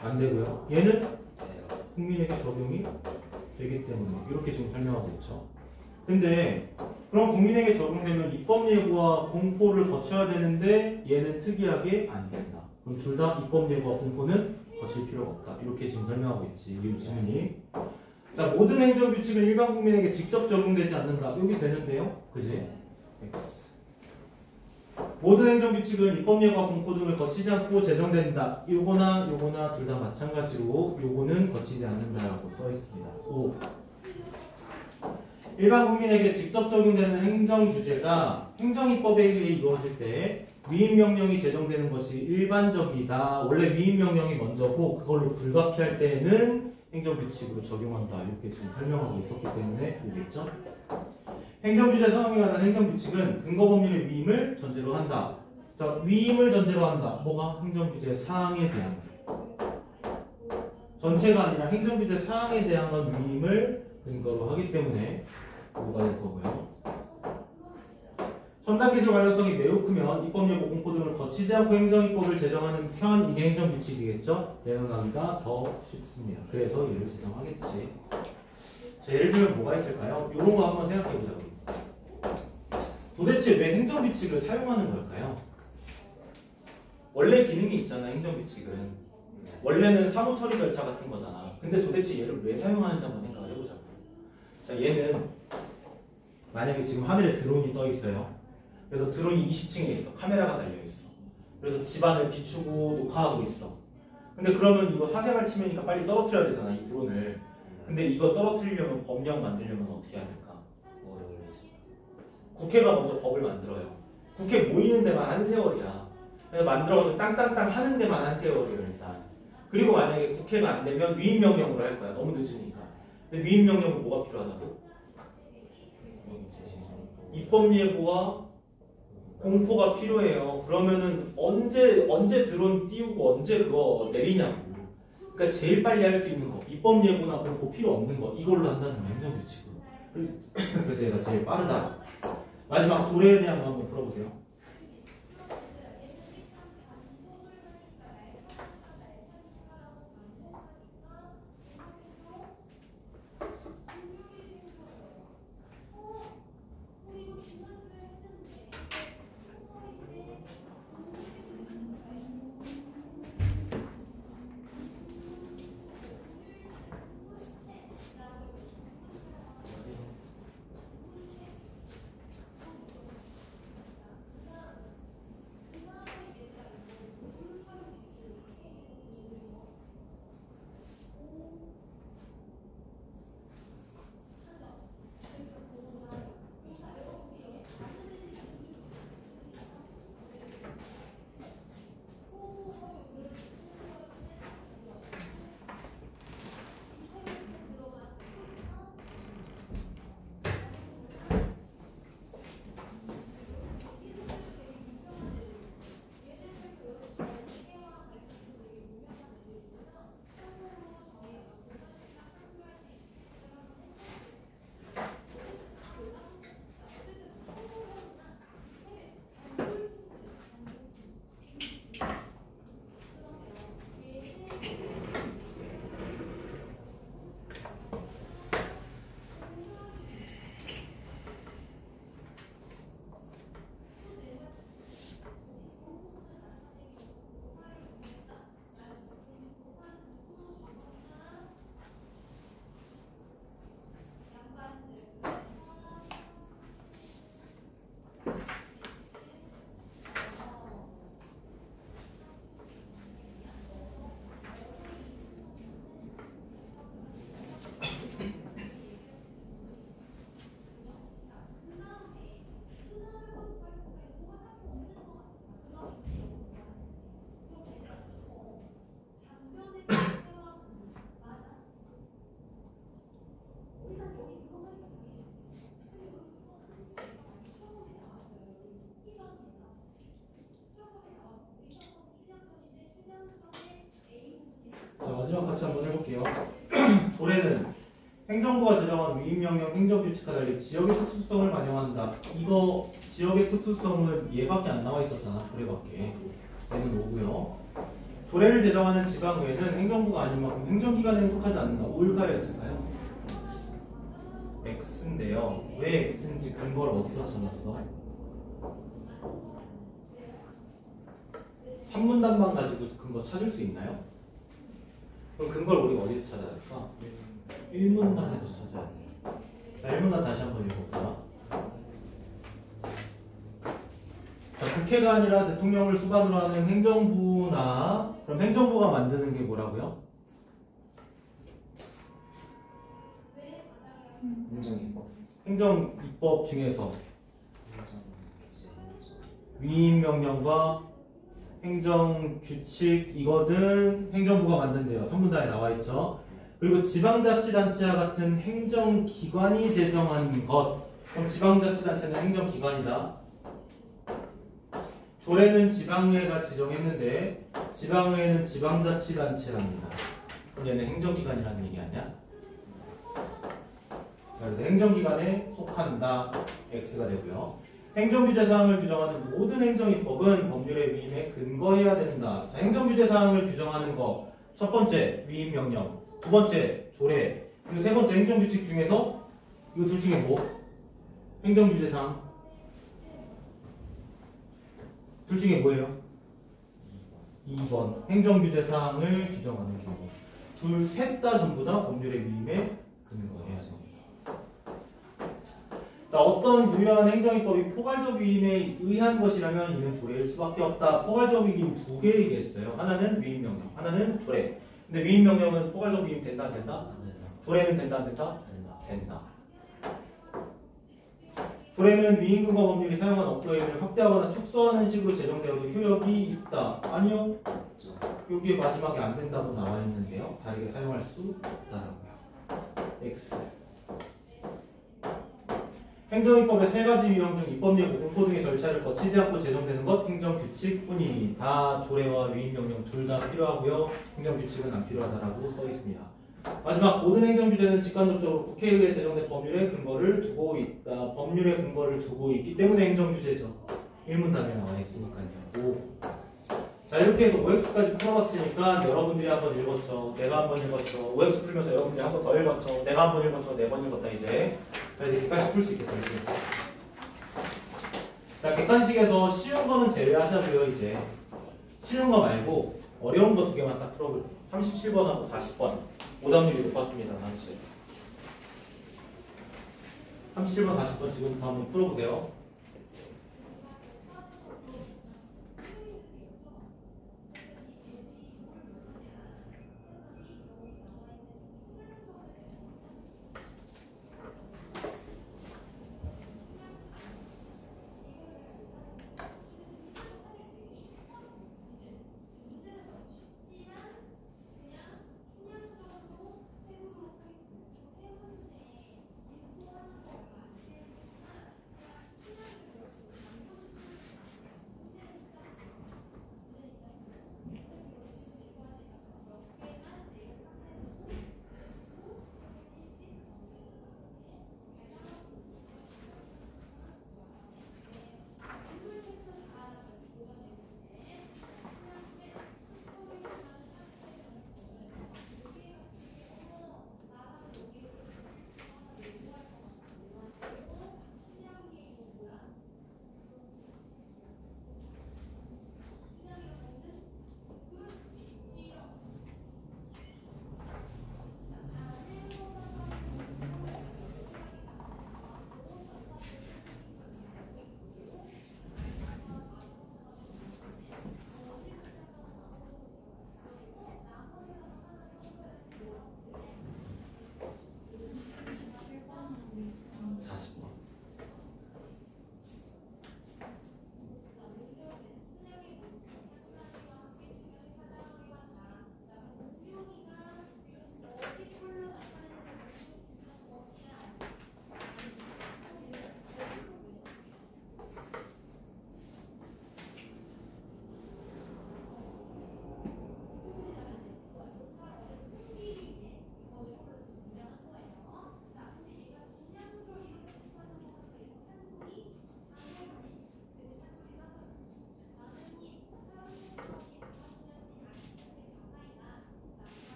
안 되고요. 얘는 국민에게 적용이 되기 때문에 이렇게 지금 설명하고 있죠. 근데 그럼 국민에게 적용되면 입법 예고와 공포를 거쳐야 되는데 얘는 특이하게 안 된다. 그럼 둘 다 입법 예고와 공포는 거칠 필요가 없다. 이렇게 지금 설명하고 있지. 이게 질문이. 자, 모든 행정규칙은 일반 국민에게 직접 적용되지 않는다. 여기 되는데요. 그지? 모든 행정규칙은 입법 예고와 공포 등을 거치지 않고 제정된다. 요거나 둘 다 마찬가지로 요거는 거치지 않는다라고 써 있습니다. 5. 일반 국민에게 직접 적용되는 행정 규제가 행정입법에 의해 이루어질 때 위임명령이 제정되는 것이 일반적이다. 원래 위임명령이 먼저고 그걸로 불가피할 때에는 행정규칙으로 적용한다. 이렇게 지금 설명하고 있었기 때문에 오겠죠? 행정규제 상황에 관한 행정규칙은 근거법률의 위임을 전제로 한다. 자, 위임을 전제로 한다. 뭐가? 행정규제 사항에 대한 전체가 아니라 행정규제 사항에 대한 건 위임을 근거로 하기 때문에 뭐가 될 거고요. 첨단기술 관련성이 매우 크면 입법예고 공포 등을 거치지 않고 행정입법을 제정하는 편 이게 행정규칙이겠죠. 대응하기가 더 쉽습니다. 그래서 얘를 제정하겠지. 자, 예를 들면 뭐가 있을까요? 이런 거 한번 생각해보자고요. 도대체 왜 행정규칙을 사용하는 걸까요? 원래 기능이 있잖아. 행정규칙은 원래는 사무처리 절차 같은 거잖아. 근데 도대체 얘를 왜 사용하는지 한번 생각을 해보자고요. 자, 얘는 만약에 지금 하늘에 드론이 떠 있어요. 그래서 드론이 20층에 있어. 카메라가 달려 있어. 그래서 집안을 비추고 녹화하고 있어. 근데 그러면 이거 사생활 침해니까 빨리 떨어뜨려야 되잖아, 이 드론을. 근데 이거 떨어뜨리려면 법령 만들려면 어떻게 해야 될까? 국회가 먼저 법을 만들어요. 국회 모이는 데만 한 세월이야. 그래서 만들어가지고 땅땅땅 하는 데만 한 세월이에요, 일단. 그리고 만약에 국회가 안 되면 위임명령으로 할 거야. 너무 늦으니까. 근데 위임명령은 뭐가 필요하다고? 입법예고와 공포가 필요해요. 그러면은 언제 드론 띄우고 언제 그거 내리냐고. 그러니까 제일 빨리 할 수 있는 거. 입법예고나 공포 필요 없는 거. 이걸로 한다는 거 행정규칙으로. 그래서 얘가 제일 빠르다. 마지막 조례에 대한 거 한번 풀어보세요. 해볼게요. 조례는 행정부가 제정한 위임명령 행정규칙과 달리 지역의 특수성을 반영한다. 이거 지역의 특수성은 얘밖에 안 나와 있었잖아. 조례밖에. 얘는 오고요. 조례를 제정하는 지방의회는 행정부가 아닌 만큼 행정기관에 속하지 않는다. O일까요? X일까요? X인데요. 왜 X인지 근거를 어디서 찾았어? 3문단만 가지고 근거 찾을 수 있나요? 그럼 근거를 우리가 어디서 찾아야 될까? 1문단에서 찾아야 돼요. 자, 1문단 다시 한번 읽어볼까? 자, 국회가 아니라 대통령을 수반으로 하는 행정부나, 그럼 행정부가 만드는 게 뭐라고요? 행정입법. 행정입법 중에서 위임명령과 행정규칙 이거는 행정부가 만든대요. 3문단에 나와있죠. 그리고 지방자치단체와 같은 행정기관이 제정한 것. 그럼 지방자치단체는 행정기관이다. 조례는 지방의회가 지정했는데 지방의회는 지방자치단체랍니다. 그럼 얘는 행정기관이라는 얘기 아니야? 그래서 행정기관에 속한다. X가 되고요. 행정규제사항을 규정하는 모든 행정입법은 법률의 위임에 근거해야 된다. 자, 행정규제사항을 규정하는 거. 첫 번째, 위임명령. 두 번째, 조례. 그리고 세 번째, 행정규칙 중에서 이거 둘 중에 뭐? 행정규제사항. 둘 중에 뭐예요? 2번. 행정규제사항을 규정하는 경우. 둘, 셋 다 전부 다 법률의 위임에 근거해야 됩니다. 자, 어떤 유효한 행정입법이 포괄적 위임에 의한 것이라면 이는 조례일 수밖에 없다. 포괄적 위임 두 개 얘기했어요. 하나는 위임명령, 하나는 조례. 근데 위임명령은 포괄적 위임 된다, 안 된다? 조례는 된다, 안 된다? 된다. 조례는 위임근거 법률이 사용한 업무임을 확대하거나 축소하는 식으로 제정되어도 효력이 있다. 아니요. 여기에 마지막에 안 된다고 나와 있는데요. 다르게 사용할 수 없다라고요. X. 행정입법의 세 가지 유형 중 입법 예고, 공포 등의 절차를 거치지 않고 제정되는 것 행정규칙뿐이니 다 조례와 위임명령 둘 다 필요하고요. 행정규칙은 안 필요하다라고 써 있습니다. 마지막 모든 행정규제는 직간접적으로 국회에 의해 제정된 법률의 근거를 두고 있다. 법률의 근거를 두고 있기 때문에 행정규제죠. 1문단에 나와 있으니까요. 5. 자, 이렇게 해서 OX까지 풀어봤으니까 여러분들이 한번 읽었죠. 내가 한번 읽었죠. OX 풀면서 여러분들이 한번 더 읽었죠. 내가 한번 읽었죠. 4번 읽었다 이제. 자, 이제 객관식 풀 수 있겠다 이제. 자, 객관식에서 쉬운 거는 제외하자고요 이제. 쉬운 거 말고 어려운 거 두 개만 딱 풀어볼게요. 37번하고 40번. 오답률이 높았습니다. 당시. 37번, 40번 지금부터 한번 풀어보세요.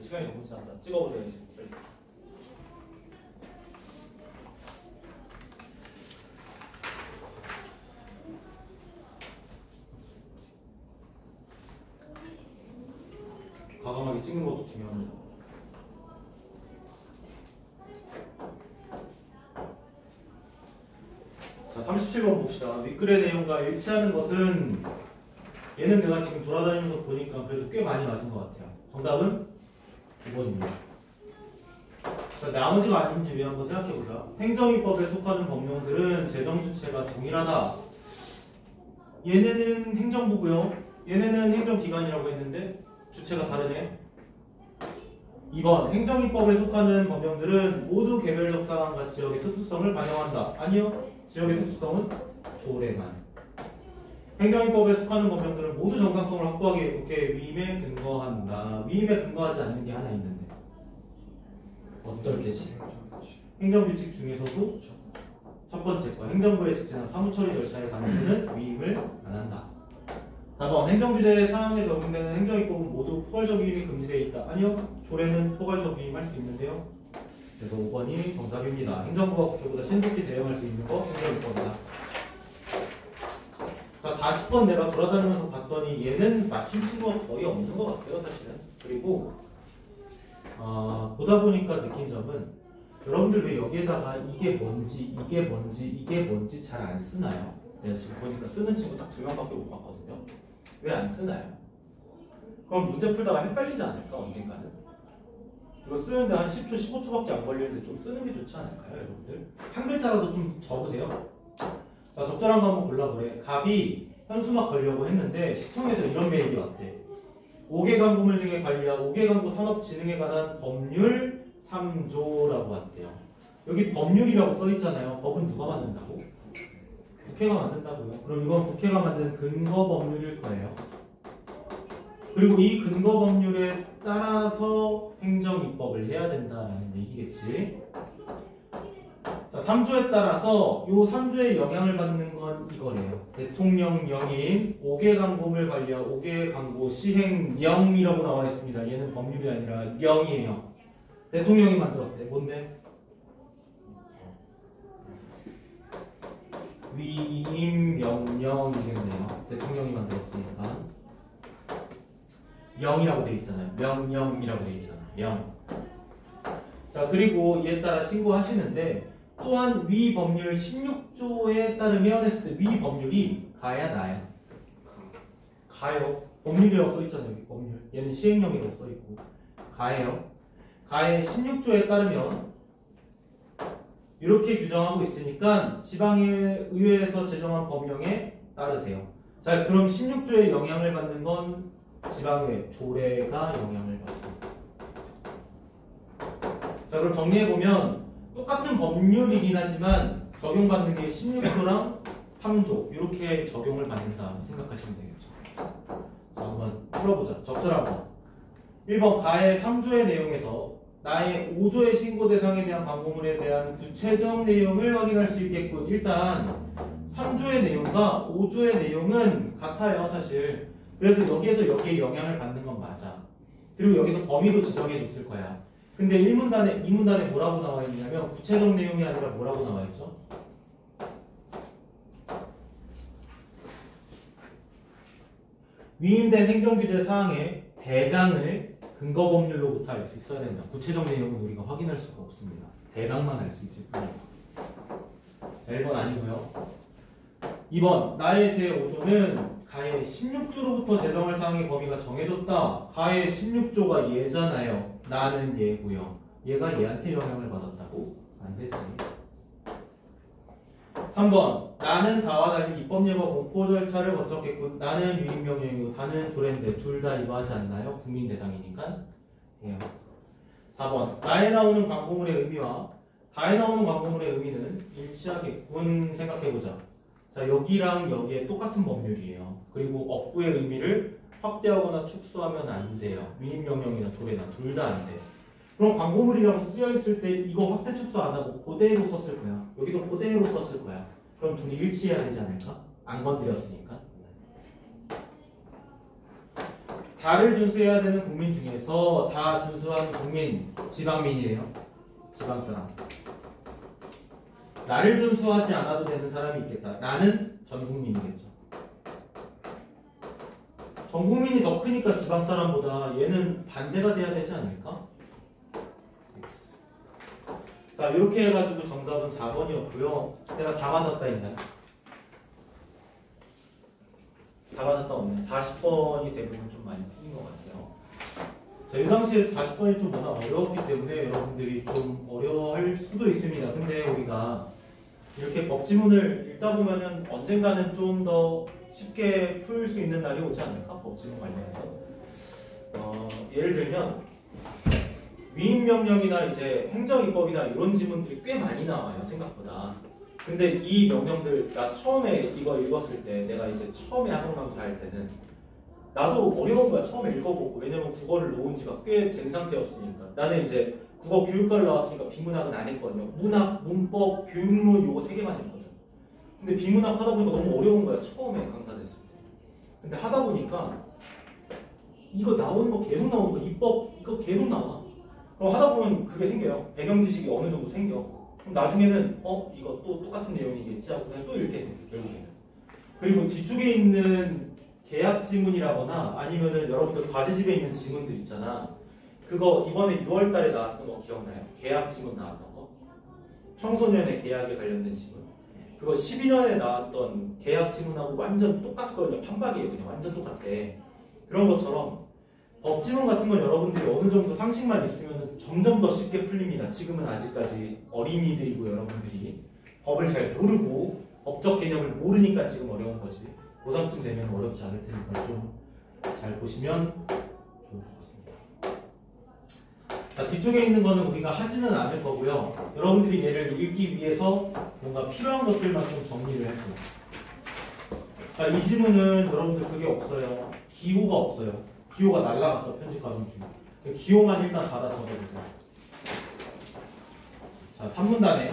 시간이 너무 지났다. 찍어보세요. 빨리. 과감하게 찍는 것도 중요합니다. 자, 37번 봅시다. 윗글의 내용과 일치하는 것은 얘는 내가 지금 돌아다니면서 보니까 그래도 꽤 많이 맞은 것 같아요. 정답은 2번입니다. 자, 나머지가 아닌지 왜 한번 생각해보자. 행정위법에 속하는 법령들은 재정 주체가 동일하다. 얘네는 행정부고요. 얘네는 행정기관이라고 했는데 주체가 다르네. 2번 행정위법에 속하는 법령들은 모두 개별적 상황과 지역의 특수성을 반영한다. 아니요. 지역의 특수성은 조례만. 행정위법에 속하는 법령들은 모두 정당성을 확보하기 위해 국회 위임에 근거한다. 위임에 근거하지 않는 게 하나 있는데 어떨 때지? 행정규칙 중에서도 첫 번째 거 행정부의 직제나 사무처리 절차에 관해서는 위임을 안 한다. 4번 행정규제 사항에 적용되는 행정위법은 모두 포괄적 위임이 금지되어 있다. 아니요. 조례는 포괄적 위임할 수 있는데요. 그래서 5번이 정답입니다. 행정부가 국회보다 신속히 대응할 수 있는 거 행정위법이다. 자, 40번 내가 돌아다니면서 봤더니 얘는 맞춘 친구가 거의 없는 것 같아요. 사실은. 그리고 보다 보니까 느낀 점은 여러분들 왜 여기에다가 이게 뭔지 잘 안 쓰나요? 내가 지금 보니까 쓰는 친구 딱 2명밖에 못 봤거든요. 왜 안 쓰나요? 그럼 문제 풀다가 헷갈리지 않을까? 언젠가는? 이거 쓰는데 한 10초, 15초밖에 안 걸리는데 좀 쓰는 게 좋지 않을까요, 여러분들? 한 글자라도 좀 적으세요. 자, 적절한 거 한번 골라보래. 갑이 현수막 걸려고 했는데 시청에서 이런 메일이 왔대. 5개 광고물 등의 관리와 5개 광고 산업진흥에 관한 법률 3조라고 왔대요. 여기 법률이라고 써있잖아요. 법은 누가 만든다고? 국회가 만든다고요. 그럼 이건 국회가 만든 근거 법률일 거예요. 그리고 이 근거 법률에 따라서 행정입법을 해야 된다는 얘기겠지. 자, 3조에 따라서 이 3조의 영향을 받는 건 이거래요. 대통령령인 5개 광고물 관리와 5개 광고 시행령이라고 나와 있습니다. 얘는 법률이 아니라 명이에요. 대통령이 만들었대. 뭔데? 위임명령이겠네요. 대통령이 만들었으니까. 명이라고 돼 있잖아요. 명령이라고 돼 있잖아요. 명. 자, 그리고 이에 따라 신고하시는데 또한 위 법률 16조에 따르면 했을 때 위 법률이 가야 나요. 가요. 법률이라고 써있잖아요. 여기 법률. 얘는 시행령이라고 써있고 가예요. 가의 16조에 따르면 이렇게 규정하고 있으니까 지방의회에서 제정한 법령에 따르세요. 자, 그럼 16조에 영향을 받는 건 지방의회 조례가 영향을 받습니다. 자, 그럼 정리해보면 똑같은 법률이긴 하지만 적용받는 게 16조랑 3조 이렇게 적용을 받는다 생각하시면 되겠죠. 자, 한번 풀어보자. 적절한 거. 1번 가의 3조의 내용에서 나의 5조의 신고 대상에 대한 광고물에 대한 구체적 내용을 확인할 수 있겠군. 일단 3조의 내용과 5조의 내용은 같아요, 사실. 그래서 여기에서 여기에 영향을 받는 건 맞아. 그리고 여기서 범위도 지정해 줬을 거야. 근데 1문단에 2문단에 뭐라고 나와 있냐면 구체적 내용이 아니라 뭐라고 나와 있죠? 위임된 행정규제 사항의 대강을 근거법률로부터 알 수 있어야 된다. 구체적 내용은 우리가 확인할 수가 없습니다. 대강만 알 수 있을 뿐이에요. 1번 아니고요. 2번 나의 제5조는 가의 16조로부터 제정할 사항의 범위가 정해졌다. 가의 16조가 얘잖아요. 나는 얘고요. 얘가 얘한테 영향을 받았다고? 안 되지. 3번 나는 가와 달리 입법예고 공포 절차를 거쳤겠군. 나는 위임명령이고 다는 조례인데 둘 다 이거 하지 않나요? 국민 대상이니까. 예. 4번 나에 나오는 광고물의 의미와 다에 나오는 광고물의 의미는 일치하겠군. 생각해보자. 자, 여기랑 여기에 똑같은 법률이에요. 그리고 업부의 의미를 확대하거나 축소하면 안 돼요. 위임명령이나 조례나 둘 다 안 돼. 그럼 광고물이라고 쓰여있을 때 이거 확대 축소 안 하고 그대로 썼을 거야. 여기도 그대로 썼을 거야. 그럼 둘이 일치해야 되지 않을까? 안 건드렸으니까. 다를 준수해야 되는 국민 중에서 다 준수하는 국민, 지방민이에요. 지방사람. 나를 준수하지 않아도 되는 사람이 있겠다. 나는 전 국민이겠죠. 전 국민이 더 크니까 지방 사람보다 얘는 반대가 돼야 되지 않을까? 자, 이렇게 해가지고 정답은 4번이었고요. 내가 다 맞았다 했나요? 다 맞았다 없네. 40번이 대부분 좀 많이 틀린 것 같아요. 자, 이 당시에 40번이 좀 워낙 어려웠기 때문에 여러분들이 좀 어려워할 수도 있습니다. 근데 우리가 이렇게 법지문을 읽다 보면은 언젠가는 좀 더 쉽게 풀 수 있는 날이 오지 않을까? 법지문 관련해서. 예를 들면 위임명령이나 이제 행정입법이나 이런 지문들이 꽤 많이 나와요, 생각보다. 근데 이 명령들, 나 처음에 이거 읽었을 때, 내가 이제 처음에 학원강사 할 때는 나도 어려운 거야, 처음에 읽어보고. 왜냐면 국어를 놓은 지가 꽤 된 상태였으니까. 나는 이제 국어 교육과를 나왔으니까 비문학은 안 했거든요. 문학, 문법, 교육론 요거 3개만 했거든. 근데 비문학 하다 보니까 너무 어려운 거야, 처음에 강사 됐을 때. 근데 하다 보니까 이거 나오는 거 계속 나오는 거, 입법 이거 계속 나와. 그럼 하다 보면 그게 생겨요. 배경 지식이 어느 정도 생겨. 그럼 나중에는 이거 또 똑같은 내용이겠지 하고 그냥 또 이렇게 돼, 결국에는. 그리고 뒤쪽에 있는 계약 지문이라거나 아니면은 여러분들 과제집에 있는 지문들 있잖아. 그거 이번에 6월 달에 나왔던 거 기억나요? 계약 지문 나왔던 거. 청소년의 계약에 관련된 지문. 그거 12년에 나왔던 계약 지문하고 완전 똑같거든요. 판박이에요. 그냥 완전 똑같아. 그런 것처럼 법지문 같은 건 여러분들이 어느 정도 상식만 있으면 점점 더 쉽게 풀립니다. 지금은 아직까지 어린이들이고 여러분들이 법을 잘 모르고 법적 개념을 모르니까 지금 어려운 거지. 고3쯤 되면 어렵지 않을 테니까 좀 잘 보시면 좋을 것 같습니다. 자, 뒤쪽에 있는 거는 우리가 하지는 않을 거고요. 여러분들이 얘를 읽기 위해서 뭔가 필요한 것들만 좀 정리를 할 거예요. 자, 이 지문은 여러분들 그게 없어요. 기호가 없어요. 기호가 날라갔어, 편집 과정 중에. 기호만 일단 받아 적어보자. 자, 3문단에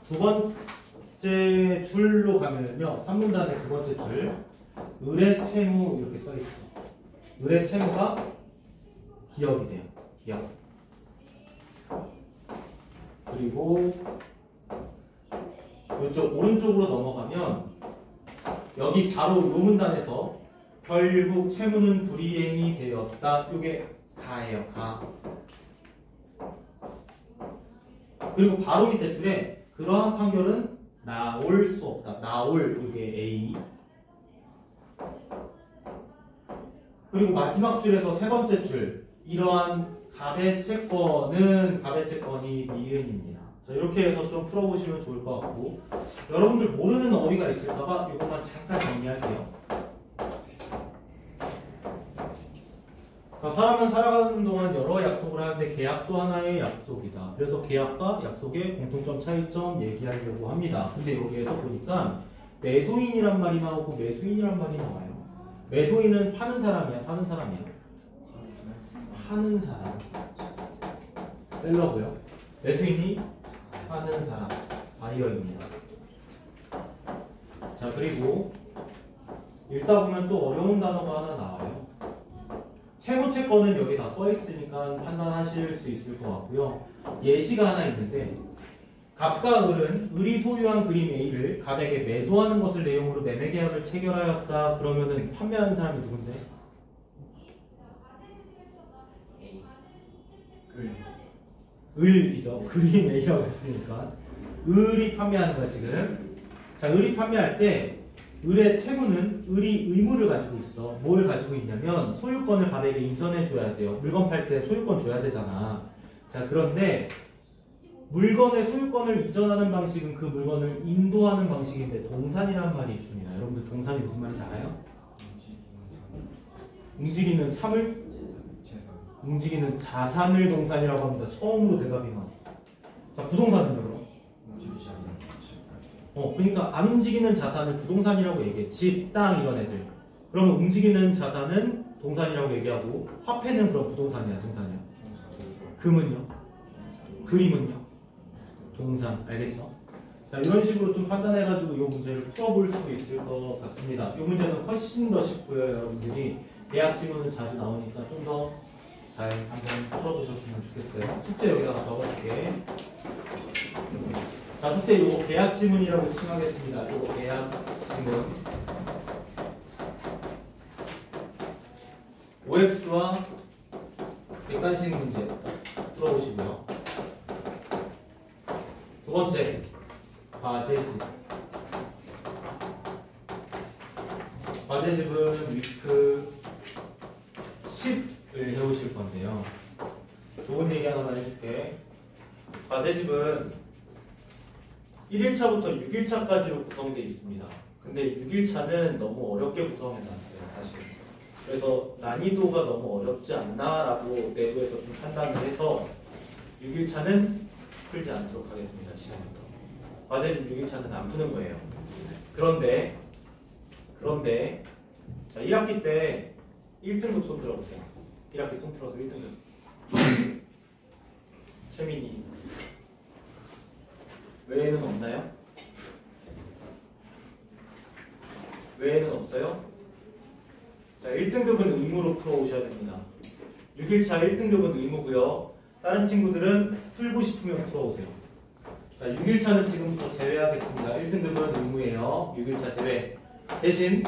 두 번째 줄로 가면요. 3문단의 두 번째 줄. 의뢰 채무 이렇게 써있어. 의뢰 채무가 기업이 돼요. 기업. 그리고 이쪽 오른쪽으로 넘어가면 여기 바로 이 문단에서 결국 채무는 불이행이 되었다. 이게 가예요. 가. 그리고 바로 밑에 줄에 그러한 판결은 나올 수 없다. 나올 이게 A. 그리고 마지막 줄에서 세 번째 줄 이러한 갑의 채권은 갑의 채권이 니은입니다. 자, 이렇게 해서 좀 풀어보시면 좋을 것 같고 여러분들 모르는 어휘가 있을까봐 이것만 잠깐 정리할게요. 자, 사람은 살아가는 동안 여러 약속을 하는데 계약도 하나의 약속이다. 그래서 계약과 약속의 공통점, 차이점 얘기하려고 합니다. 근데 여기에서 보니까 매도인이란 말이 나오고 매수인이란 말이 나와요. 매도인은 파는 사람이야, 사는 사람이야? 파는 사람. 셀러고요. 매수인이 파는 사람, 바이어입니다. 자, 그리고 읽다 보면 또 어려운 단어가 하나 나와요. 채무채권은 여기 다 써있으니까 판단하실 수 있을 것 같고요. 예시가 하나 있는데 갑과 을은 을이 소유한 그림 A를 갑에게 매도하는 것을 내용으로 매매계약을 체결하였다. 그러면은 판매하는 사람이 누군데? 을이죠. 그림 A라고 했으니까 을이 판매하는 거야 지금. 자, 을이 판매할 때 을의 채무는 을이 의무를 가지고 있어. 뭘 가지고 있냐면 소유권을 갑에게 이전해 줘야 돼요. 물건 팔 때 소유권 줘야 되잖아. 자, 그런데 물건의 소유권을 이전하는 방식은 그 물건을 인도하는 방식인데 동산이라는 말이 있습니다. 여러분들 동산이 무슨 말인지 알아요? 움직이는 삶을 움직이는 자산을 동산이라고 합니다. 처음으로 대답이 나왔어. 자, 부동산은요 그럼? 그러니까 안 움직이는 자산을 부동산이라고 얘기해. 집, 땅 이런 애들. 그러면 움직이는 자산은 동산이라고 얘기하고 화폐는 그럼 부동산이야, 동산이야. 금은요? 그림은요? 동산. 알겠죠? 자, 이런 식으로 좀 판단해가지고 이 문제를 풀어볼 수 있을 것 같습니다. 이 문제는 훨씬 더 쉽고요. 여러분들이 계약 지문은 자주 나오니까 좀 더 잘 한번 풀어보셨으면 좋겠어요. 숙제 여기다가 적어줄게. 자, 숙제 요거 계약 지문이라고 칭하겠습니다. 요거 계약 지문. OX와 객관식 문제 풀어보시고요. 두 번째, 과제집. 과제집은 위크 10을 해오실 건데요. 좋은 얘기 하나만 해줄게. 과제집은 1일차부터 6일차까지로 구성되어 있습니다. 근데 6일차는 너무 어렵게 구성해놨어요, 사실. 그래서 난이도가 너무 어렵지 않나라고 내부에서 좀 판단을 해서 6일차는 풀지 않도록 하겠습니다, 지금부터. 과제집 6일차는 안 푸는 거예요. 그런데 자, 1학기 때 1등급 손 들어보세요. 1학기 통틀어서 1등급. 최민희. 외에는 없나요? 외에는 없어요? 자, 1등급은 의무로 풀어오셔야 됩니다. 6일차 1등급은 의무고요. 다른 친구들은 풀고 싶으면 풀어오세요. 자, 6일차는 지금부터 제외하겠습니다. 1등급은 의무예요. 6일차 제외. 대신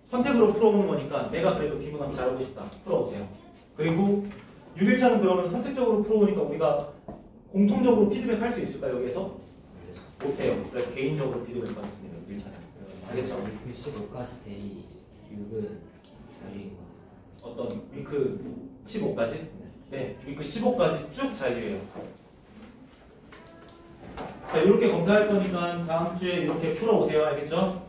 선택으로 풀어오는 거니까 내가 그래도 비문학 잘하고 싶다. 풀어오세요. 그리고 6일차는 그러면 선택적으로 풀어오니까 우리가 공통적으로 피드백 할 수 있을까요? 여기에서? 못해요. 그래서 개인적으로 피드백 받습니다. 6일차는. 알겠죠? 그 15까지 데이 6은 자유인 거. 어떤 위크 15까지? 네, 위크 15까지 쭉 자유예요. 자, 이렇게 검사할 거니까 다음 주에 이렇게 풀어오세요. 알겠죠?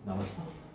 남았어?